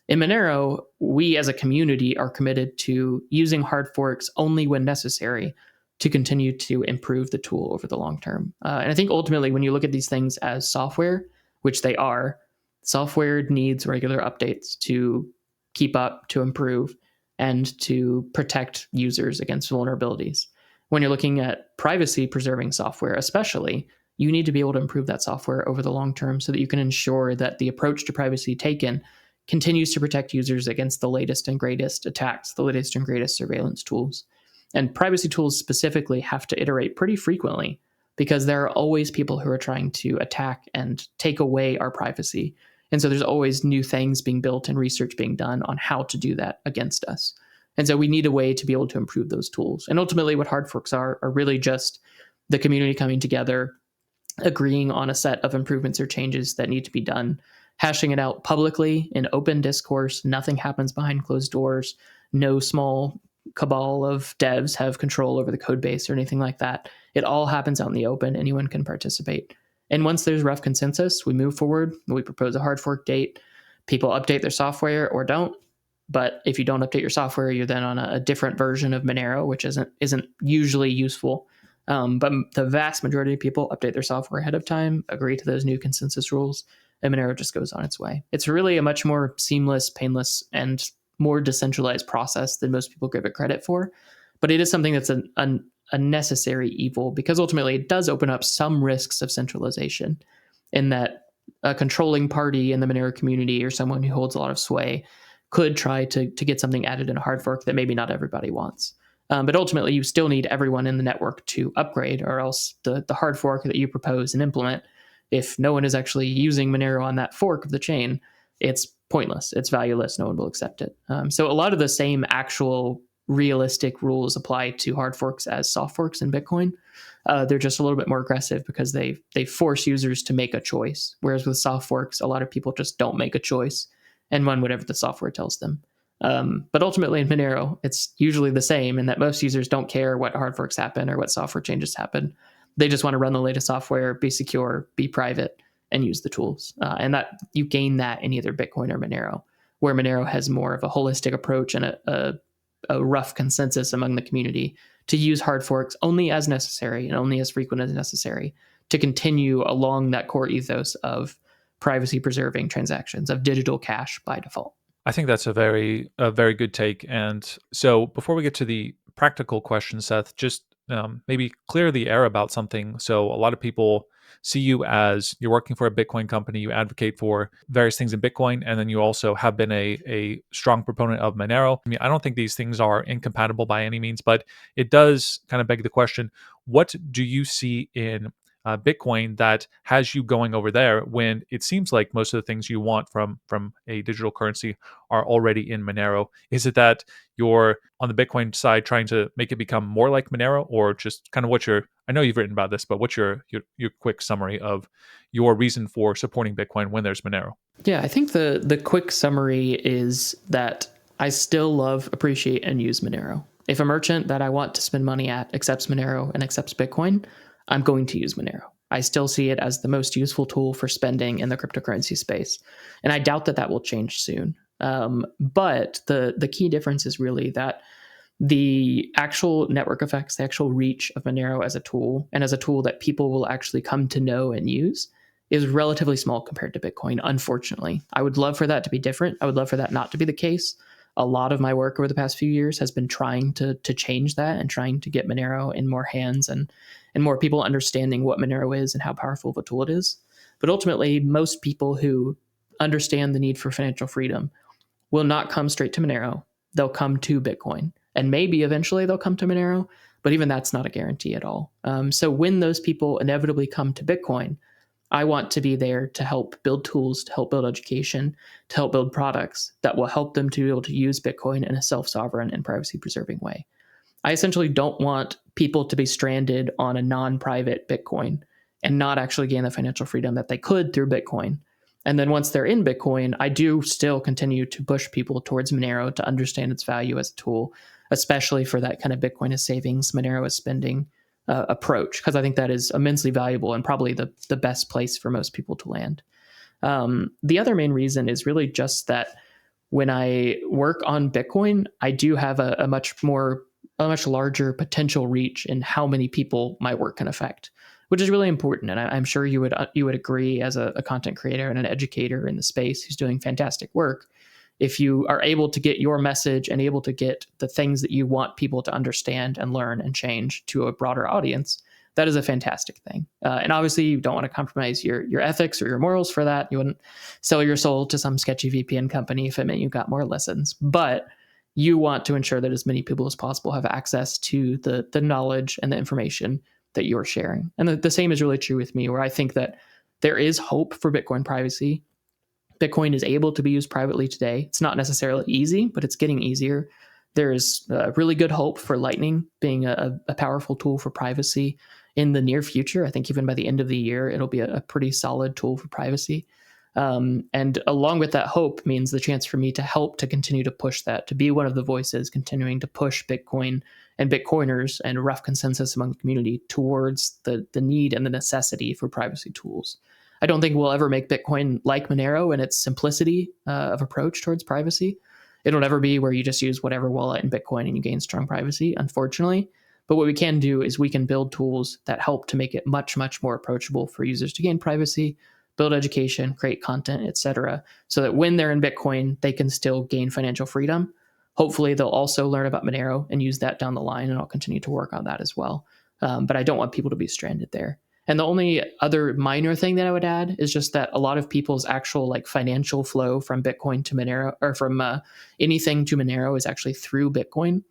In Monero, we as a community are committed to using hard forks only when necessary to continue to improve the tool over the long term. And I think ultimately, when you look at these things as software, which they are, software needs regular updates to keep up, to improve, and to protect users against vulnerabilities. When you're looking at privacy preserving software, especially, you need to be able to improve that software over the long term so that you can ensure that the approach to privacy taken continues to protect users against the latest and greatest attacks, the latest and greatest surveillance tools. And privacy tools specifically have to iterate pretty frequently because there are always people who are trying to attack and take away our privacy. And so there's always new things being built and research being done on how to do that against us. And so we need a way to be able to improve those tools. And ultimately, what hard forks are really just the community coming together, agreeing on a set of improvements or changes that need to be done, hashing it out publicly in open discourse. Nothing happens behind closed doors. No small cabal of devs have control over the code base or anything like that. It all happens out in the open. Anyone can participate. And once there's rough consensus, we move forward. We propose a hard fork date. People update their software or don't. But if you don't update your software, you're then on a different version of Monero, which isn't usually useful. But the vast majority of people update their software ahead of time, agree to those new consensus rules, and Monero just goes on its way. It's really a much more seamless, painless, and more decentralized process than most people give it credit for. But it is something that's a necessary evil because ultimately it does open up some risks of centralization in that a controlling party in the Monero community or someone who holds a lot of sway could try to get something added in a hard fork that maybe not everybody wants. But ultimately, you still need everyone in the network to upgrade, or else the hard fork that you propose and implement, if no one is actually using Monero on that fork of the chain, it's pointless. It's valueless. No one will accept it. So a lot of the same actual realistic rules apply to hard forks as soft forks in Bitcoin. They're just a little bit more aggressive because they force users to make a choice. Whereas with soft forks, a lot of people just don't make a choice and run whatever the software tells them. But ultimately in Monero, it's usually the same in that most users don't care what hard forks happen or what software changes happen. They just want to run the latest software, be secure, be private, and use the tools. And that you gain that in either Bitcoin or Monero, where Monero has more of a holistic approach and a rough consensus among the community to use hard forks only as necessary and only as frequent as necessary to continue along that core ethos of privacy preserving transactions, of digital cash by default. I think that's a very good take. And so before we get to the practical question, Seth, just maybe clear the air about something. So a lot of people see you as you're working for a Bitcoin company, you advocate for various things in Bitcoin, and then you also have been a strong proponent of Monero. I mean, I don't think these things are incompatible by any means, but it does kind of beg the question, what do you see in Bitcoin that has you going over there when it seems like most of the things you want from a digital currency are already in Monero? Is it that you're on the Bitcoin side trying to make it become more like Monero, or just kind of what's your, I know you've written about this, but what's your quick summary of your reason for supporting Bitcoin when there's Monero? Yeah, I think the quick summary is that I still love, appreciate, and use Monero. If a merchant that I want to spend money at accepts Monero and accepts Bitcoin, I'm going to use Monero. I still see it as the most useful tool for spending in the cryptocurrency space. And I doubt that will change soon. But the key difference is really that the actual network effects, the actual reach of Monero as a tool, and as a tool that people will actually come to know and use, is relatively small compared to Bitcoin, unfortunately. I would love for that to be different. I would love for that not to be the case. a lot of my work over the past few years has been trying to change that and trying to get Monero in more hands and more people understanding what Monero is and how powerful of a tool it is. But ultimately, most people who understand the need for financial freedom will not come straight to Monero. They'll come to Bitcoin. And maybe eventually they'll come to Monero, but even that's not a guarantee at all. So when those people inevitably come to Bitcoin, I want to be there to help build tools, to help build education, to help build products that will help them to be able to use Bitcoin in a self-sovereign and privacy-preserving way. I essentially don't want people to be stranded on a non-private Bitcoin and not actually gain the financial freedom that they could through Bitcoin. And then once they're in Bitcoin, I do still continue to push people towards Monero to understand its value as a tool, especially for that kind of Bitcoin as savings, Monero as spending approach, because I think that is immensely valuable and probably the best place for most people to land. The other main reason is really just that when I work on Bitcoin, I do have a much larger potential reach in how many people my work can affect, which is really important. And I'm sure you would agree as a content creator and an educator in the space who's doing fantastic work. If you are able to get your message and able to get the things that you want people to understand and learn and change to a broader audience, that is a fantastic thing. And obviously, you don't want to compromise your ethics or your morals for that. You wouldn't sell your soul to some sketchy VPN company if it meant you got more listens. But you want to ensure that as many people as possible have access to the knowledge and the information that you're sharing. And the same is really true with me, where I think that there is hope for Bitcoin privacy. Bitcoin is able to be used privately today. It's not necessarily easy, but it's getting easier. There's really good hope for Lightning being a powerful tool for privacy in the near future. I think even by the end of the year, it'll be a pretty solid tool for privacy. And along with that hope means the chance for me to help to continue to push that, to be one of the voices continuing to push Bitcoin and Bitcoiners and rough consensus among the community towards the need and the necessity for privacy tools. I don't think we'll ever make Bitcoin like Monero in its simplicity of approach towards privacy. It'll never be where you just use whatever wallet in Bitcoin and you gain strong privacy, unfortunately. But what we can do is we can build tools that help to make it much, much more approachable for users to gain privacy, build education, create content, etc., so that when they're in Bitcoin, they can still gain financial freedom. Hopefully, they'll also learn about Monero and use that down the line, and I'll continue to work on that as well. But I don't want people to be stranded there. And the only other minor thing that I would add is just that a lot of people's actual financial flow from Bitcoin to Monero, or from anything to Monero, is actually through Bitcoin.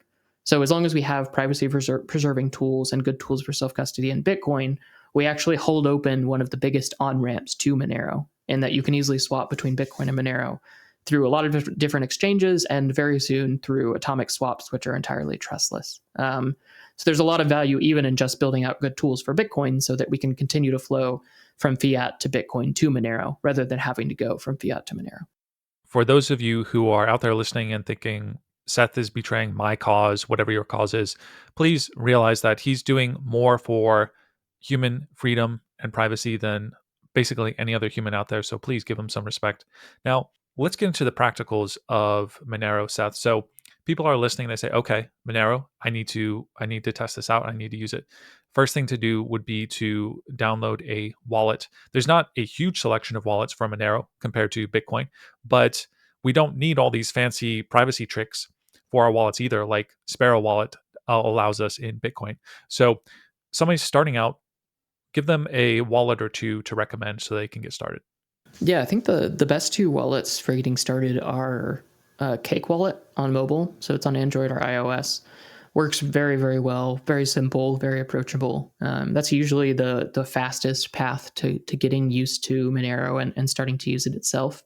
So as long as we have privacy preserving tools and good tools for self-custody in Bitcoin, we actually hold open one of the biggest on-ramps to Monero, in that you can easily swap between Bitcoin and Monero through a lot of different exchanges, and very soon through atomic swaps, which are entirely trustless. So there's a lot of value even in just building out good tools for Bitcoin so that we can continue to flow from fiat to Bitcoin to Monero, rather than having to go from fiat to Monero. For those of you who are out there listening and thinking, Seth is betraying my cause, whatever your cause is, please realize that he's doing more for human freedom and privacy than basically any other human out there. So please give him some respect. Now, let's get into the practicals of Monero, Seth. So people are listening, they say, okay, Monero, I need to test this out. I need to use it. First thing to do would be to download a wallet. There's not a huge selection of wallets for Monero compared to Bitcoin, but we don't need all these fancy privacy tricks for our wallets either, like Sparrow Wallet allows us in Bitcoin. So somebody's starting out, give them a wallet or two to recommend so they can get started. Yeah, I think the best two wallets for getting started are Cake Wallet on mobile. So it's on Android or iOS. Works very, very well, very simple, very approachable. That's usually the fastest path to getting used to Monero and starting to use it itself.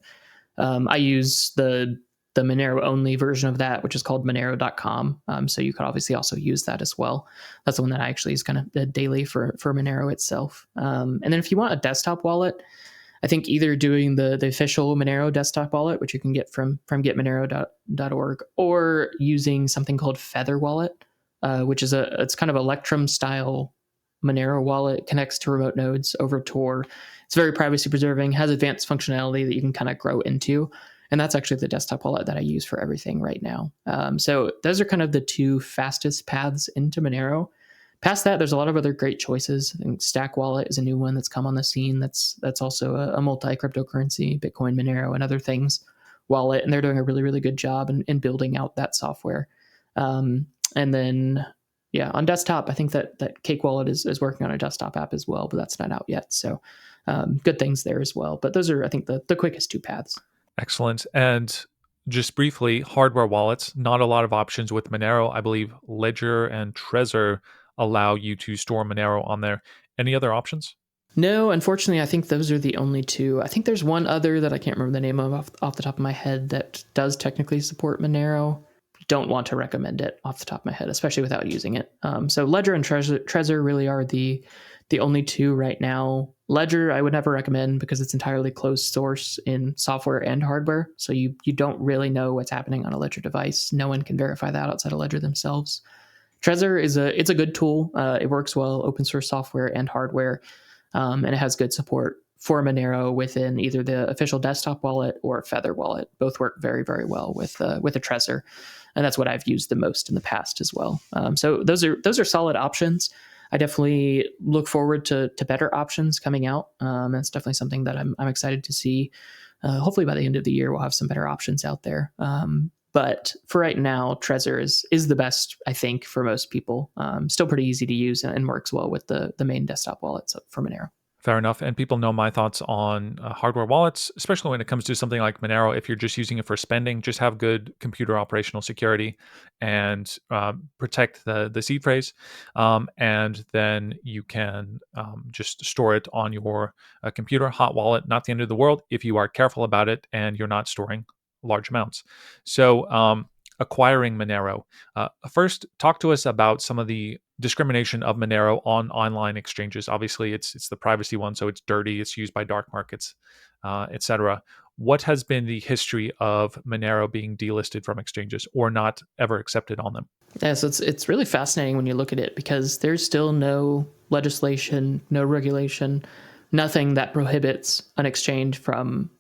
I use the Monero only version of that, which is called Monero.com. So you could obviously also use that as well. That's the one that I actually use kind of daily for Monero itself. And then if you want a desktop wallet, I think either doing the official Monero desktop wallet, which you can get from getmonero.org, or using something called Feather Wallet, which is it's kind of Electrum style Monero wallet, connects to remote nodes over Tor. It's very privacy preserving, has advanced functionality that you can kind of grow into. And that's actually the desktop wallet that I use for everything right now. So those are kind of the two fastest paths into Monero. Past that, there's a lot of other great choices. I think Stack Wallet is a new one that's come on the scene. That's also a multi-cryptocurrency, Bitcoin, Monero, and other things wallet, and they're doing a really, really good job in building out that software. And then, yeah, on desktop, I think that Cake Wallet is working on a desktop app as well, but that's not out yet. So good things there as well. But those are, I think, the quickest two paths. Excellent. And just briefly, hardware wallets, not a lot of options with Monero. I believe Ledger and Trezor allow you to store Monero on there. Any other options? No, unfortunately, I think those are the only two. I think there's one other that I can't remember the name of off the top of my head that does technically support Monero. Don't want to recommend it off the top of my head, especially without using it. So Ledger and Trezor really are the only two right now. Ledger I would never recommend because it's entirely closed source in software and hardware. So you don't really know what's happening on a Ledger device. No one can verify that outside of Ledger themselves. Trezor it's a good tool. It works well, open source software and hardware. And it has good support for Monero within either the official desktop wallet or Feather wallet. Both work very, very well with a Trezor, and that's what I've used the most in the past as well. So those are solid options. I definitely look forward to better options coming out. That's definitely something that I'm excited to see. Hopefully by the end of the year we'll have some better options out there. But for right now, Trezor is the best, I think, for most people. Still pretty easy to use and works well with the main desktop wallets for Monero. Fair enough. And people know my thoughts on hardware wallets, especially when it comes to something like Monero. If you're just using it for spending, just have good computer operational security and protect the seed phrase. And then you can just store it on your computer. Hot wallet, not the end of the world if you are careful about it and you're not storing large amounts. So acquiring Monero. First, talk to us about some of the discrimination of Monero on online exchanges. Obviously, it's the privacy one, so it's dirty. It's used by dark markets, etc. What has been the history of Monero being delisted from exchanges or not ever accepted on them? Yeah, so it's really fascinating when you look at it because there's still no legislation, no regulation, nothing that prohibits an exchange from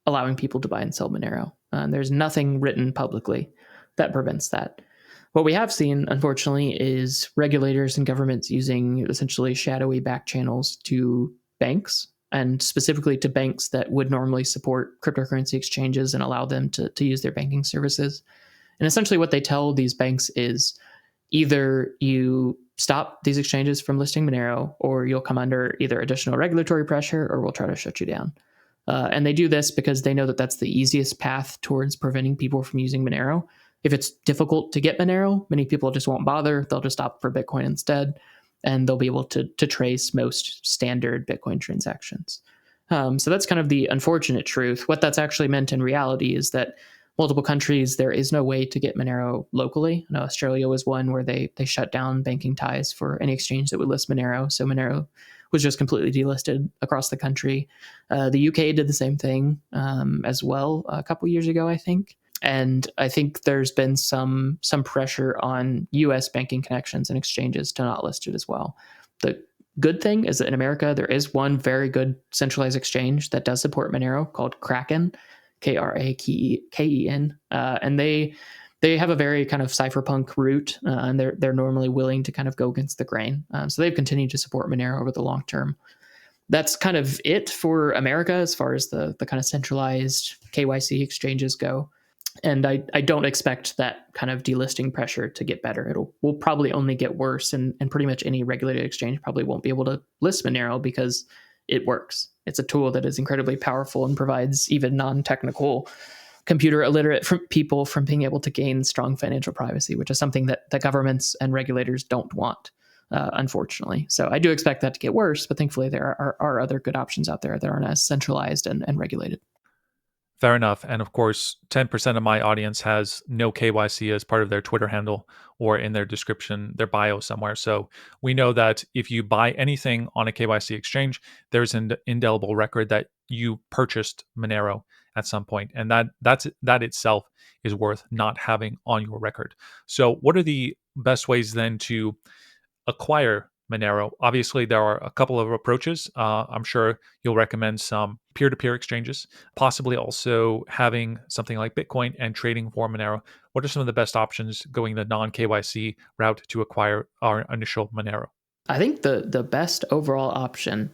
allowing people to buy and sell Monero. There's nothing written publicly that prevents that. What we have seen, unfortunately, is regulators and governments using essentially shadowy back channels to banks, and specifically to banks that would normally support cryptocurrency exchanges and allow them to use their banking services. And essentially what they tell these banks is either you stop these exchanges from listing Monero, or you'll come under either additional regulatory pressure, or we'll try to shut you down. And they do this because they know that that's the easiest path towards preventing people from using Monero. If it's difficult to get Monero, many people just won't bother. They'll just opt for Bitcoin instead, and they'll be able to trace most standard Bitcoin transactions. So that's kind of the unfortunate truth. What that's actually meant in reality is that multiple countries, there is no way to get Monero locally. I know Australia was one where they shut down banking ties for any exchange that would list Monero. So Monero was just completely delisted across the country. The UK did the same thing as well a couple years ago, I think. And I think there's been some pressure on US banking connections and exchanges to not list it as well. The good thing is that in America, there is one very good centralized exchange that does support Monero called Kraken, Kraken. And they have a very kind of cypherpunk route, and they're normally willing to kind of go against the grain. So they've continued to support Monero over the long term. That's kind of it for America as far as the kind of centralized KYC exchanges go. And I don't expect that kind of delisting pressure to get better. Will probably only get worse, and pretty much any regulated exchange probably won't be able to list Monero because it works. It's a tool that is incredibly powerful and provides even non-technical computer illiterate people from being able to gain strong financial privacy, which is something that governments and regulators don't want, unfortunately. So I do expect that to get worse, but thankfully there are other good options out there that aren't as centralized and regulated. Fair enough. And of course, 10% of my audience has no KYC as part of their Twitter handle or in their description, their bio somewhere. So we know that if you buy anything on a KYC exchange, there's an indelible record that you purchased Monero at some point. And that itself is worth not having on your record. So what are the best ways then to acquire Monero? Obviously, there are a couple of approaches. I'm sure you'll recommend some peer-to-peer exchanges, possibly also having something like Bitcoin and trading for Monero. What are some of the best options going the non-KYC route to acquire our initial Monero? I think the best overall option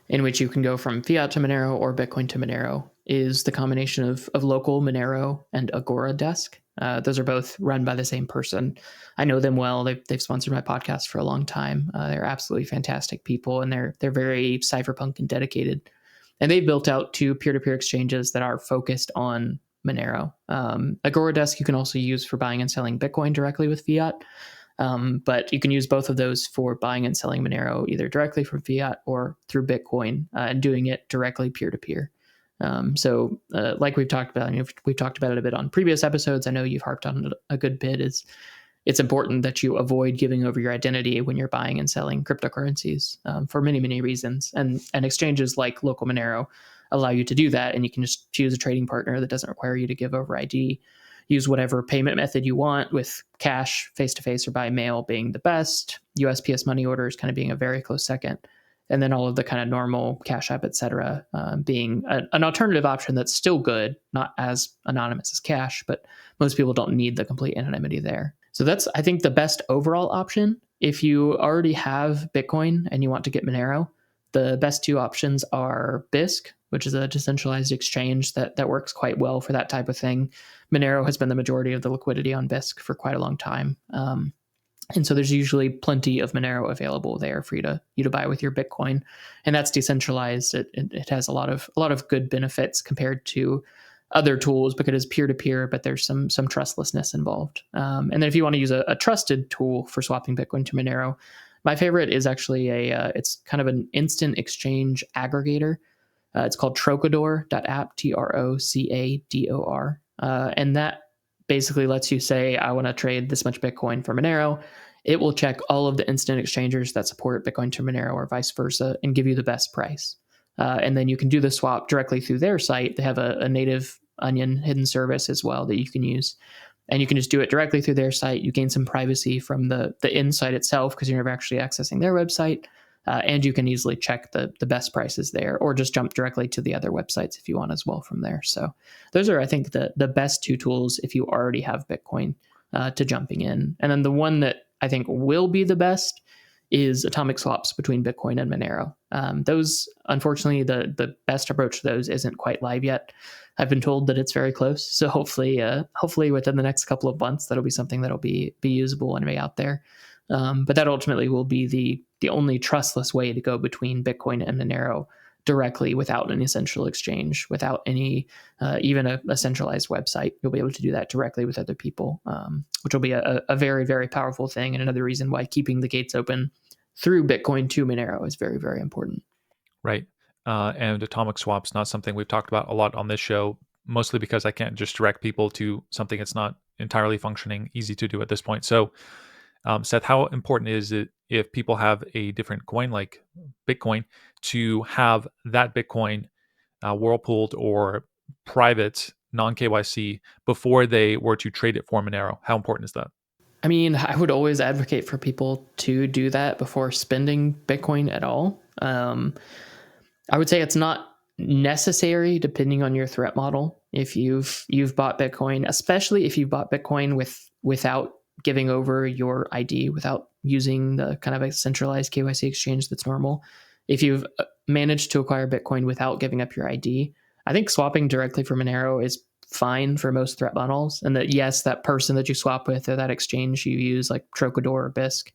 in which you can go from fiat to Monero or Bitcoin to Monero is the combination of local Monero and Agora Desk. Those are both run by the same person. I know them well. They've sponsored my podcast for a long time. They're absolutely fantastic people, and they're very cypherpunk and dedicated. And they've built out 2 peer-to-peer exchanges that are focused on Monero. Agora Desk you can also use for buying and selling Bitcoin directly with fiat. But you can use both of those for buying and selling Monero either directly from fiat or through Bitcoin, and doing it directly peer-to-peer. So like we've talked about, we've talked about it a bit on previous episodes. I know you've harped on it a good bit. It's important that you avoid giving over your identity when you're buying and selling cryptocurrencies, for many, many reasons. And exchanges like Local Monero allow you to do that. And you can just choose a trading partner that doesn't require you to give over ID. Use whatever payment method you want, with cash, face-to-face, or by mail being the best. USPS money orders kind of being a very close second. And then all of the kind of normal Cash App, et cetera, being an alternative option that's still good, not as anonymous as cash, but most people don't need the complete anonymity there. So that's, I think, the best overall option. If you already have Bitcoin and you want to get Monero, the best 2 options are Bisq, which is a decentralized exchange that works quite well for that type of thing. Monero has been the majority of the liquidity on Bisq for quite a long time. And so there's usually plenty of Monero available there for you to buy with your Bitcoin. And that's decentralized. It has a lot of good benefits compared to other tools because it's peer-to-peer, but there's some trustlessness involved. And then if you want to use a trusted tool for swapping Bitcoin to Monero, my favorite is actually it's kind of an instant exchange aggregator. It's called Trocador.app, Trocador. And that basically lets you say, I want to trade this much Bitcoin for Monero. It will check all of the instant exchangers that support Bitcoin to Monero or vice versa and give you the best price. And then you can do the swap directly through their site. They have a native Onion hidden service as well that you can use. And you can just do it directly through their site. You gain some privacy from the inside itself because you're never actually accessing their website. And you can easily check the best prices there, or just jump directly to the other websites if you want as well from there. So those are, I think, the best 2 tools if you already have Bitcoin to jumping in. And then the one that I think will be the best is atomic swaps between Bitcoin and Monero. Those, unfortunately, the best approach to those isn't quite live yet. I've been told that it's very close. So hopefully within the next couple of months, that'll be something that'll be usable and be out there. But that ultimately will be the only trustless way to go between Bitcoin and Monero directly without an essential exchange, without any even a centralized website. You'll be able to do that directly with other people, which will be a very, very powerful thing. And another reason why keeping the gates open through Bitcoin to Monero is very, very important. Right. And atomic swap's not something we've talked about a lot on this show, mostly because I can't just direct people to something that's not entirely functioning, easy to do at this point. So, Seth, how important is it if people have a different coin like Bitcoin to have that Bitcoin whirlpooled or private non-KYC before they were to trade it for Monero? How important is that? I mean, I would always advocate for people to do that before spending Bitcoin at all. I would say it's not necessary depending on your threat model. If you've bought Bitcoin, especially if you've bought Bitcoin without giving over your ID, without using the kind of a centralized KYC exchange that's normal. If you've managed to acquire Bitcoin without giving up your ID, I think swapping directly from Monero is fine for most threat models. And that, yes, that person that you swap with or that exchange you use, like Trocador or Bisq,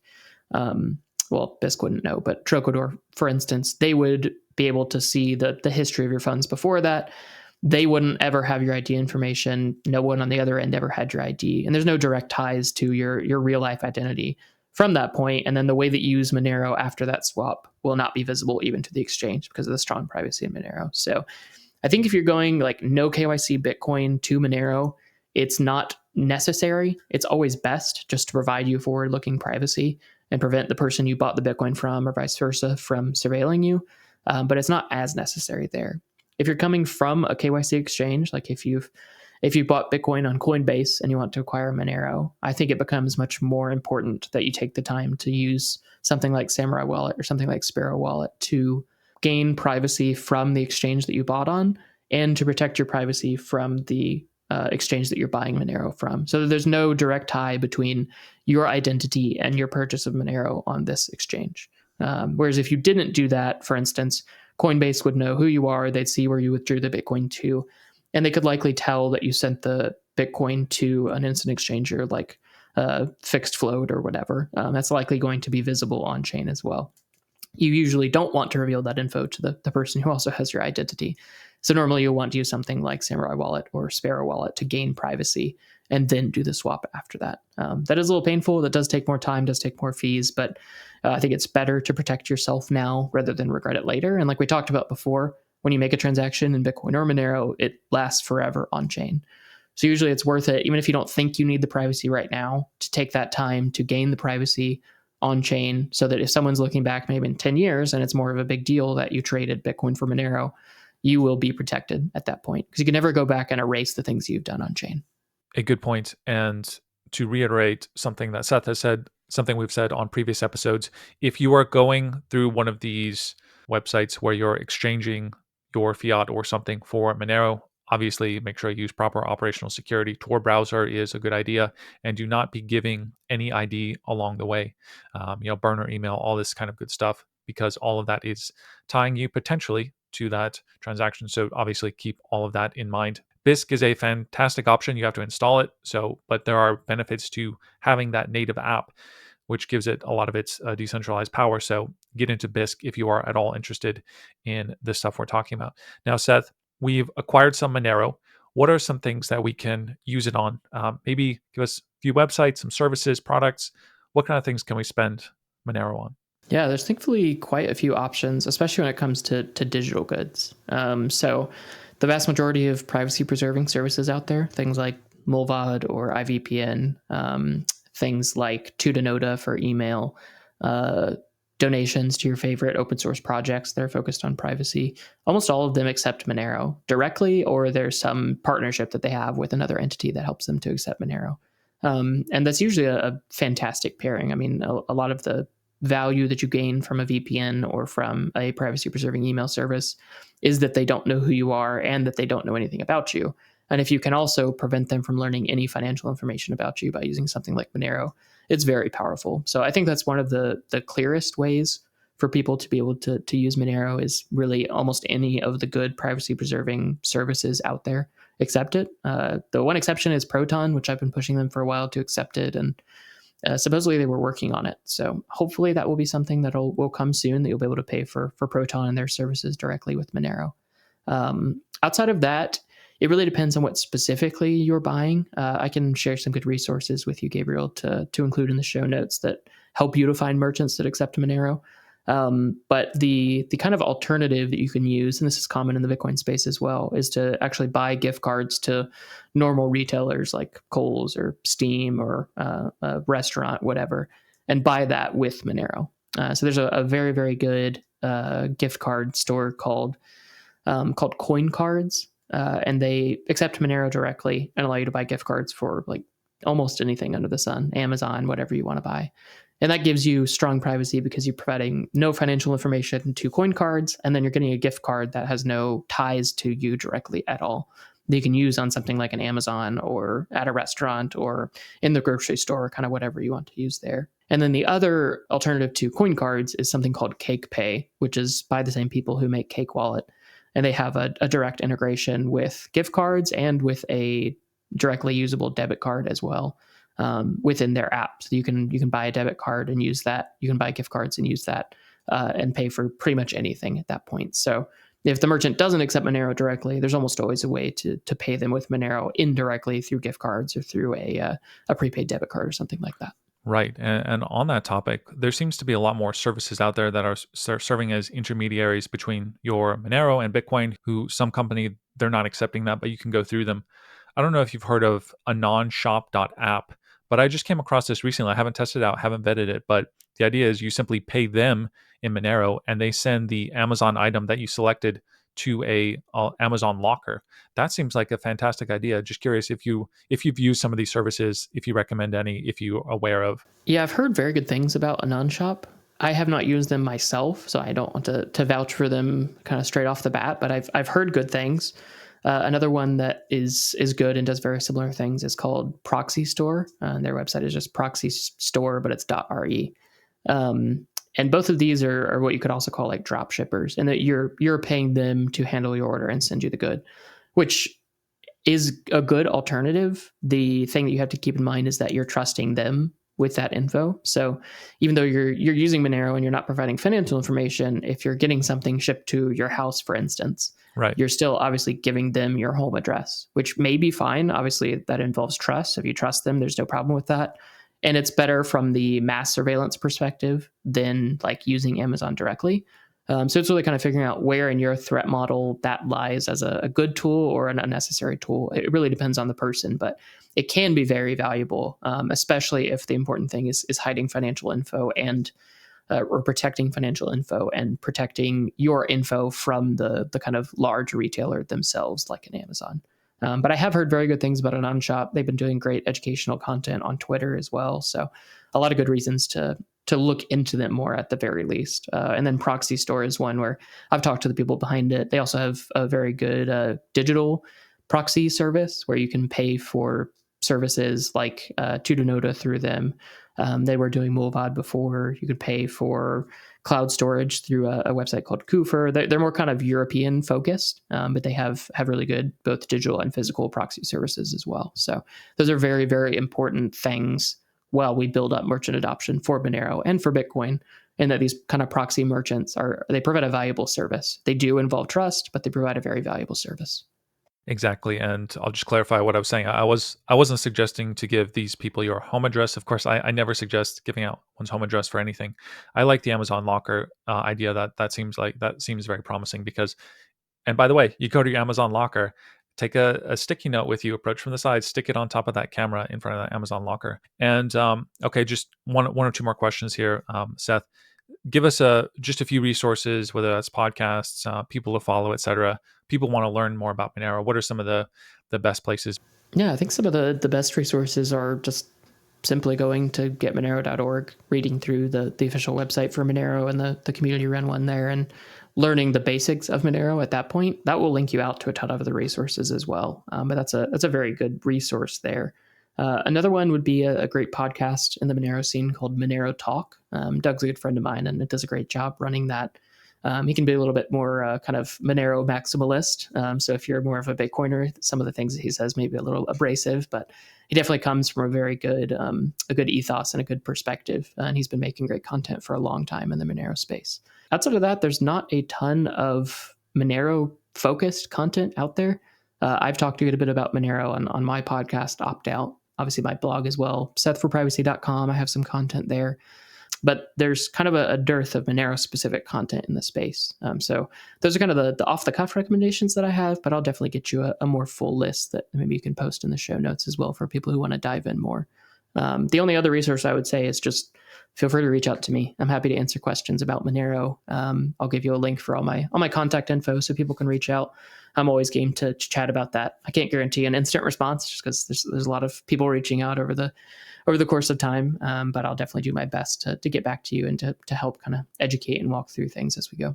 well, Bisq wouldn't know, but Trocador, for instance, they would be able to see the history of your funds before that. They wouldn't ever have your ID information. No one on the other end ever had your ID. And there's no direct ties to your real life identity from that point. And then the way that you use Monero after that swap will not be visible even to the exchange because of the strong privacy in Monero. So I think if you're going like no KYC Bitcoin to Monero, it's not necessary. It's always best just to provide you forward-looking privacy and prevent the person you bought the Bitcoin from or vice versa from surveilling you. But it's not as necessary there. If you're coming from a KYC exchange, like if you bought Bitcoin on Coinbase and you want to acquire Monero, I think it becomes much more important that you take the time to use something like Samurai Wallet or something like Sparrow Wallet to gain privacy from the exchange that you bought on and to protect your privacy from the exchange that you're buying Monero from. So there's no direct tie between your identity and your purchase of Monero on this exchange. Whereas if you didn't do that, for instance, Coinbase would know who you are. They'd see where you withdrew the Bitcoin to, and they could likely tell that you sent the Bitcoin to an instant exchanger like Fixed Float or whatever. That's likely going to be visible on chain as well. You usually don't want to reveal that info to the person who also has your identity. So normally you'll want to use something like Samurai Wallet or Sparrow Wallet to gain privacy and then do the swap after that. That is a little painful. That does take more time, does take more fees, but I think it's better to protect yourself now rather than regret it later. And like we talked about before, when you make a transaction in Bitcoin or Monero, it lasts forever on chain. So usually it's worth it, even if you don't think you need the privacy right now, to take that time to gain the privacy on chain so that if someone's looking back maybe in 10 years and it's more of a big deal that you traded Bitcoin for Monero, you will be protected at that point because you can never go back and erase the things you've done on chain. A good point. And to reiterate something that Seth has said, something we've said on previous episodes, if you are going through one of these websites where you're exchanging your fiat or something for Monero, obviously make sure you use proper operational security. Tor browser is a good idea, and do not be giving any ID along the way. Burner email, all this kind of good stuff, because all of that is tying you potentially to that transaction. So obviously keep all of that in mind. Bisq is a fantastic option. You have to install it. But there are benefits to having that native app, which gives it a lot of its decentralized power. So get into Bisq if you are at all interested in the stuff we're talking about. Now, Seth, we've acquired some Monero. What are some things that we can use it on? Maybe give us a few websites, some services, products. What kind of things can we spend Monero on? Yeah, there's thankfully quite a few options, especially when it comes to digital goods. So the vast majority of privacy preserving services out there, things like Mullvad or IVPN, things like Tutanota for email, donations to your favorite open source projects that are focused on privacy. Almost all of them accept Monero directly, or there's some partnership that they have with another entity that helps them to accept Monero. And that's usually a fantastic pairing. I mean, a lot of the value that you gain from a VPN or from a privacy preserving email service is that they don't know who you are and that they don't know anything about you. And if you can also prevent them from learning any financial information about you by using something like Monero, it's very powerful. So I think that's one of the clearest ways for people to be able to use Monero is really almost any of the good privacy preserving services out there accept it. The one exception is Proton, which I've been pushing them for a while to accept it. And supposedly they were working on it. So hopefully that will be something that will come soon, that you'll be able to pay for Proton and their services directly with Monero. Outside of that, it really depends on what specifically you're buying. I can share some good resources with you, Gabriel, to include in the show notes that help you to find merchants that accept Monero. But the kind of alternative that you can use, and this is common in the Bitcoin space as well, is to actually buy gift cards to normal retailers like Kohl's or Steam or a restaurant, whatever, and buy that with Monero. So there's a very, very good gift card store called Coin Cards, and they accept Monero directly and allow you to buy gift cards for like almost anything under the sun, Amazon, whatever you want to buy. And that gives you strong privacy because you're providing no financial information to coin cards, and then you're getting a gift card that has no ties to you directly at all that you can use on something like an Amazon or at a restaurant or in the grocery store, kind of whatever you want to use there. And then the other alternative to coin cards is something called Cake Pay, which is by the same people who make Cake Wallet. And they have a direct integration with gift cards and with a directly usable debit card as well. Within their app. So you can buy a debit card and use that. You can buy gift cards and use that and pay for pretty much anything at that point. So if the merchant doesn't accept Monero directly, there's almost always a way to pay them with Monero indirectly through gift cards or through a prepaid debit card or something like that. Right. And on that topic, there seems to be a lot more services out there that are serving as intermediaries between your Monero and Bitcoin, who some company, they're not accepting that, but you can go through them. I don't know if you've heard of a non-shop.app, but I just came across this recently. I haven't tested it out, haven't vetted it, but the idea is you simply pay them in Monero and they send the Amazon item that you selected to a Amazon locker. That seems like a fantastic idea. Just curious if you've used some of these services, if you recommend any, if you're aware of. Yeah, I've heard very good things about Anon Shop. I have not used them myself, so I don't want to vouch for them kind of straight off the bat, but I've heard good things. Another one that is good and does very similar things is called Proxy Store. Their website is just Proxy Store, but it's .re. And both of these are what you could also call like drop shippers, and that you're paying them to handle your order and send you the good, which is a good alternative. The thing that you have to keep in mind is that you're trusting them with that info. So even though you're using Monero and you're not providing financial information, if you're getting something shipped to your house, for instance, Right. you're still obviously giving them your home address, which may be fine. Obviously, that involves trust. If you trust them, there's no problem with that. And it's better from the mass surveillance perspective than like using Amazon directly. So it's really kind of figuring out where in your threat model that lies as a good tool or an unnecessary tool. It really depends on the person, but it can be very valuable, especially if the important thing is hiding financial info and or protecting financial info and protecting your info from the kind of large retailer themselves, like an Amazon. But I have heard very good things about Anon Shop. They've been doing great educational content on Twitter as well. So a lot of good reasons to look into them more at the very least. And then Proxy Store is one where I've talked to the people behind it. They also have a very good digital proxy service where you can pay for services like Tutanota through them. They were doing Mullvad before. You could pay for cloud storage through a website called Kufer. They're more kind of European focused, but they have really good both digital and physical proxy services as well. So those are very, very important things while we build up merchant adoption for Monero and for Bitcoin, and that these kind of proxy merchants they provide a valuable service. They do involve trust, but they provide a very valuable service. Exactly. And I'll just clarify what I was saying. I wasn't suggesting to give these people your home address. Of course, I never suggest giving out one's home address for anything. I like the Amazon locker idea. That seems very promising because, and by the way, you go to your Amazon locker, take a sticky note with you, approach from the side, stick it on top of that camera in front of that Amazon locker. And okay, just one or two more questions here, Seth. Give us just a few resources, whether that's podcasts, people to follow, etc. People want to learn more about Monero. What are some of the best places? Yeah, I think some of the best resources are just simply going to getmonero.org, reading through the official website for Monero and the community run one there, and learning the basics of Monero at that point. That will link you out to a ton of other resources as well. But that's a very good resource there. Another one would be a great podcast in the Monero scene called Monero Talk. Doug's a good friend of mine, and it does a great job running that. He can be a little bit more kind of Monero maximalist. So if you're more of a Bitcoiner, some of the things that he says may be a little abrasive, but he definitely comes from a good ethos and a good perspective. And he's been making great content for a long time in the Monero space. Outside of that, there's not a ton of Monero focused content out there. I've talked a bit about Monero on my podcast, Opt Out. Obviously, my blog as well, sethforprivacy.com. I have some content there. But there's kind of a dearth of Monero-specific content in the space. So those are kind of the off-the-cuff recommendations that I have, but I'll definitely get you a more full list that maybe you can post in the show notes as well for people who want to dive in more. The only other resource I would say is just feel free to reach out to me. I'm happy to answer questions about Monero. I'll give you a link for all my contact info so people can reach out. I'm always game to chat about that. I can't guarantee an instant response just because there's a lot of people reaching out over the course of time, but I'll definitely do my best to get back to you and to help kind of educate and walk through things as we go.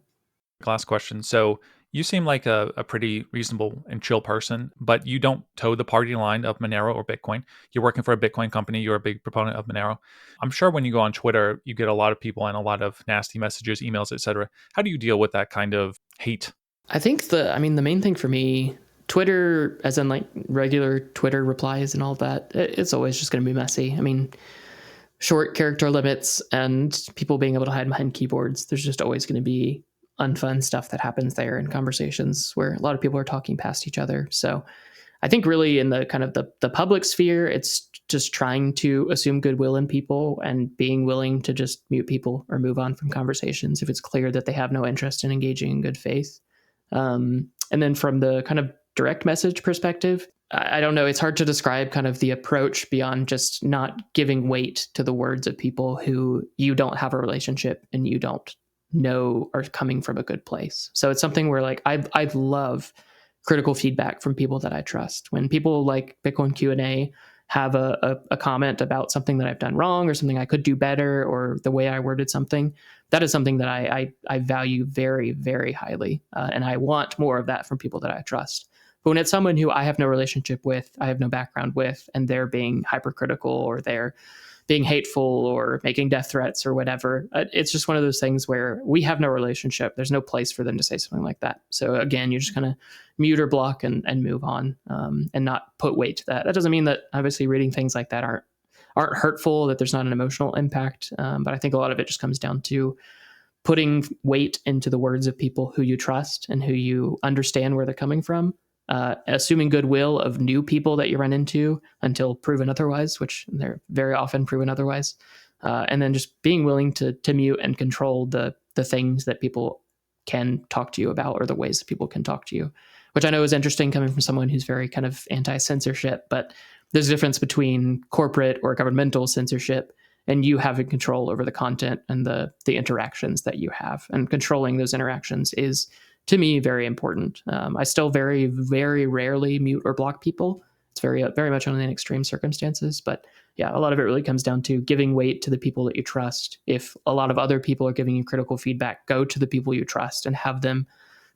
Last question. So you seem like a pretty reasonable and chill person, but you don't toe the party line of Monero or Bitcoin. You're working for a Bitcoin company. You're a big proponent of Monero. I'm sure when you go on Twitter, you get a lot of people and a lot of nasty messages, emails, etc. How do you deal with that kind of hate? I think the main thing for me, Twitter, as in like regular Twitter replies and all that, it's always just going to be messy. I mean, short character limits and people being able to hide behind keyboards. There's just always going to be unfun stuff that happens there in conversations where a lot of people are talking past each other. So I think really in the kind of the public sphere, it's just trying to assume goodwill in people and being willing to just mute people or move on from conversations if it's clear that they have no interest in engaging in good faith. And then from the kind of direct message perspective, I don't know, it's hard to describe kind of the approach beyond just not giving weight to the words of people who you don't have a relationship and you don't know are coming from a good place. So it's something where like I love critical feedback from people that I trust. When people like Bitcoin Q&A have a comment about something that I've done wrong or something I could do better or the way I worded something, that is something that I value very, very highly. And I want more of that from people that I trust. But when it's someone who I have no relationship with, I have no background with, and they're being hypercritical or they're being hateful or making death threats or whatever. It's just one of those things where we have no relationship. There's no place for them to say something like that. So again, you just kind of mute or block and move on, and not put weight to that. That doesn't mean that obviously reading things like that aren't hurtful, that there's not an emotional impact. But I think a lot of it just comes down to putting weight into the words of people who you trust and who you understand where they're coming from, assuming goodwill of new people that you run into until proven otherwise, which they're very often proven otherwise. And then just being willing to mute and control the things that people can talk to you about, or the ways that people can talk to you, which I know is interesting coming from someone who's very kind of anti-censorship, but there's a difference between corporate or governmental censorship and you having control over the content and the interactions that you have. And controlling those interactions is, to me, very important. I still very, very rarely mute or block people. It's very, very much only in extreme circumstances. But yeah, a lot of it really comes down to giving weight to the people that you trust. If a lot of other people are giving you critical feedback, go to the people you trust and have them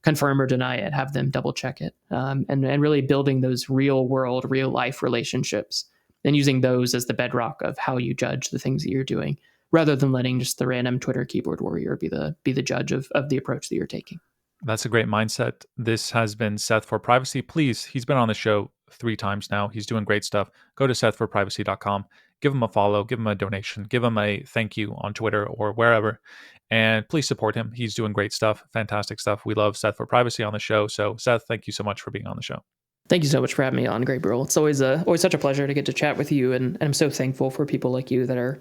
confirm or deny it, have them double check it, and really building those real world, real life relationships and using those as the bedrock of how you judge the things that you're doing, rather than letting just the random Twitter keyboard warrior be the judge of the approach that you're taking. That's a great mindset. This has been Seth for Privacy. Please, he's been on the show 3 times now. He's doing great stuff. Go to sethforprivacy.com. Give him a follow, give him a donation, give him a thank you on Twitter or wherever. And please support him. He's doing great stuff, fantastic stuff. We love Seth for Privacy on the show. So Seth, thank you so much for being on the show. Thank you so much for having me on, Gabriel. It's always such a pleasure to get to chat with you, and I'm so thankful for people like you that are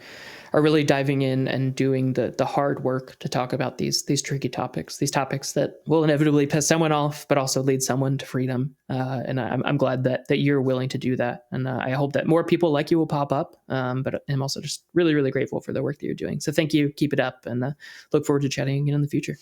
really diving in and doing the hard work to talk about these tricky topics, these topics that will inevitably piss someone off, but also lead someone to freedom. And I'm glad that you're willing to do that, and I hope that more people like you will pop up. But I'm also just really, really grateful for the work that you're doing. So thank you, keep it up, and look forward to chatting again in the future.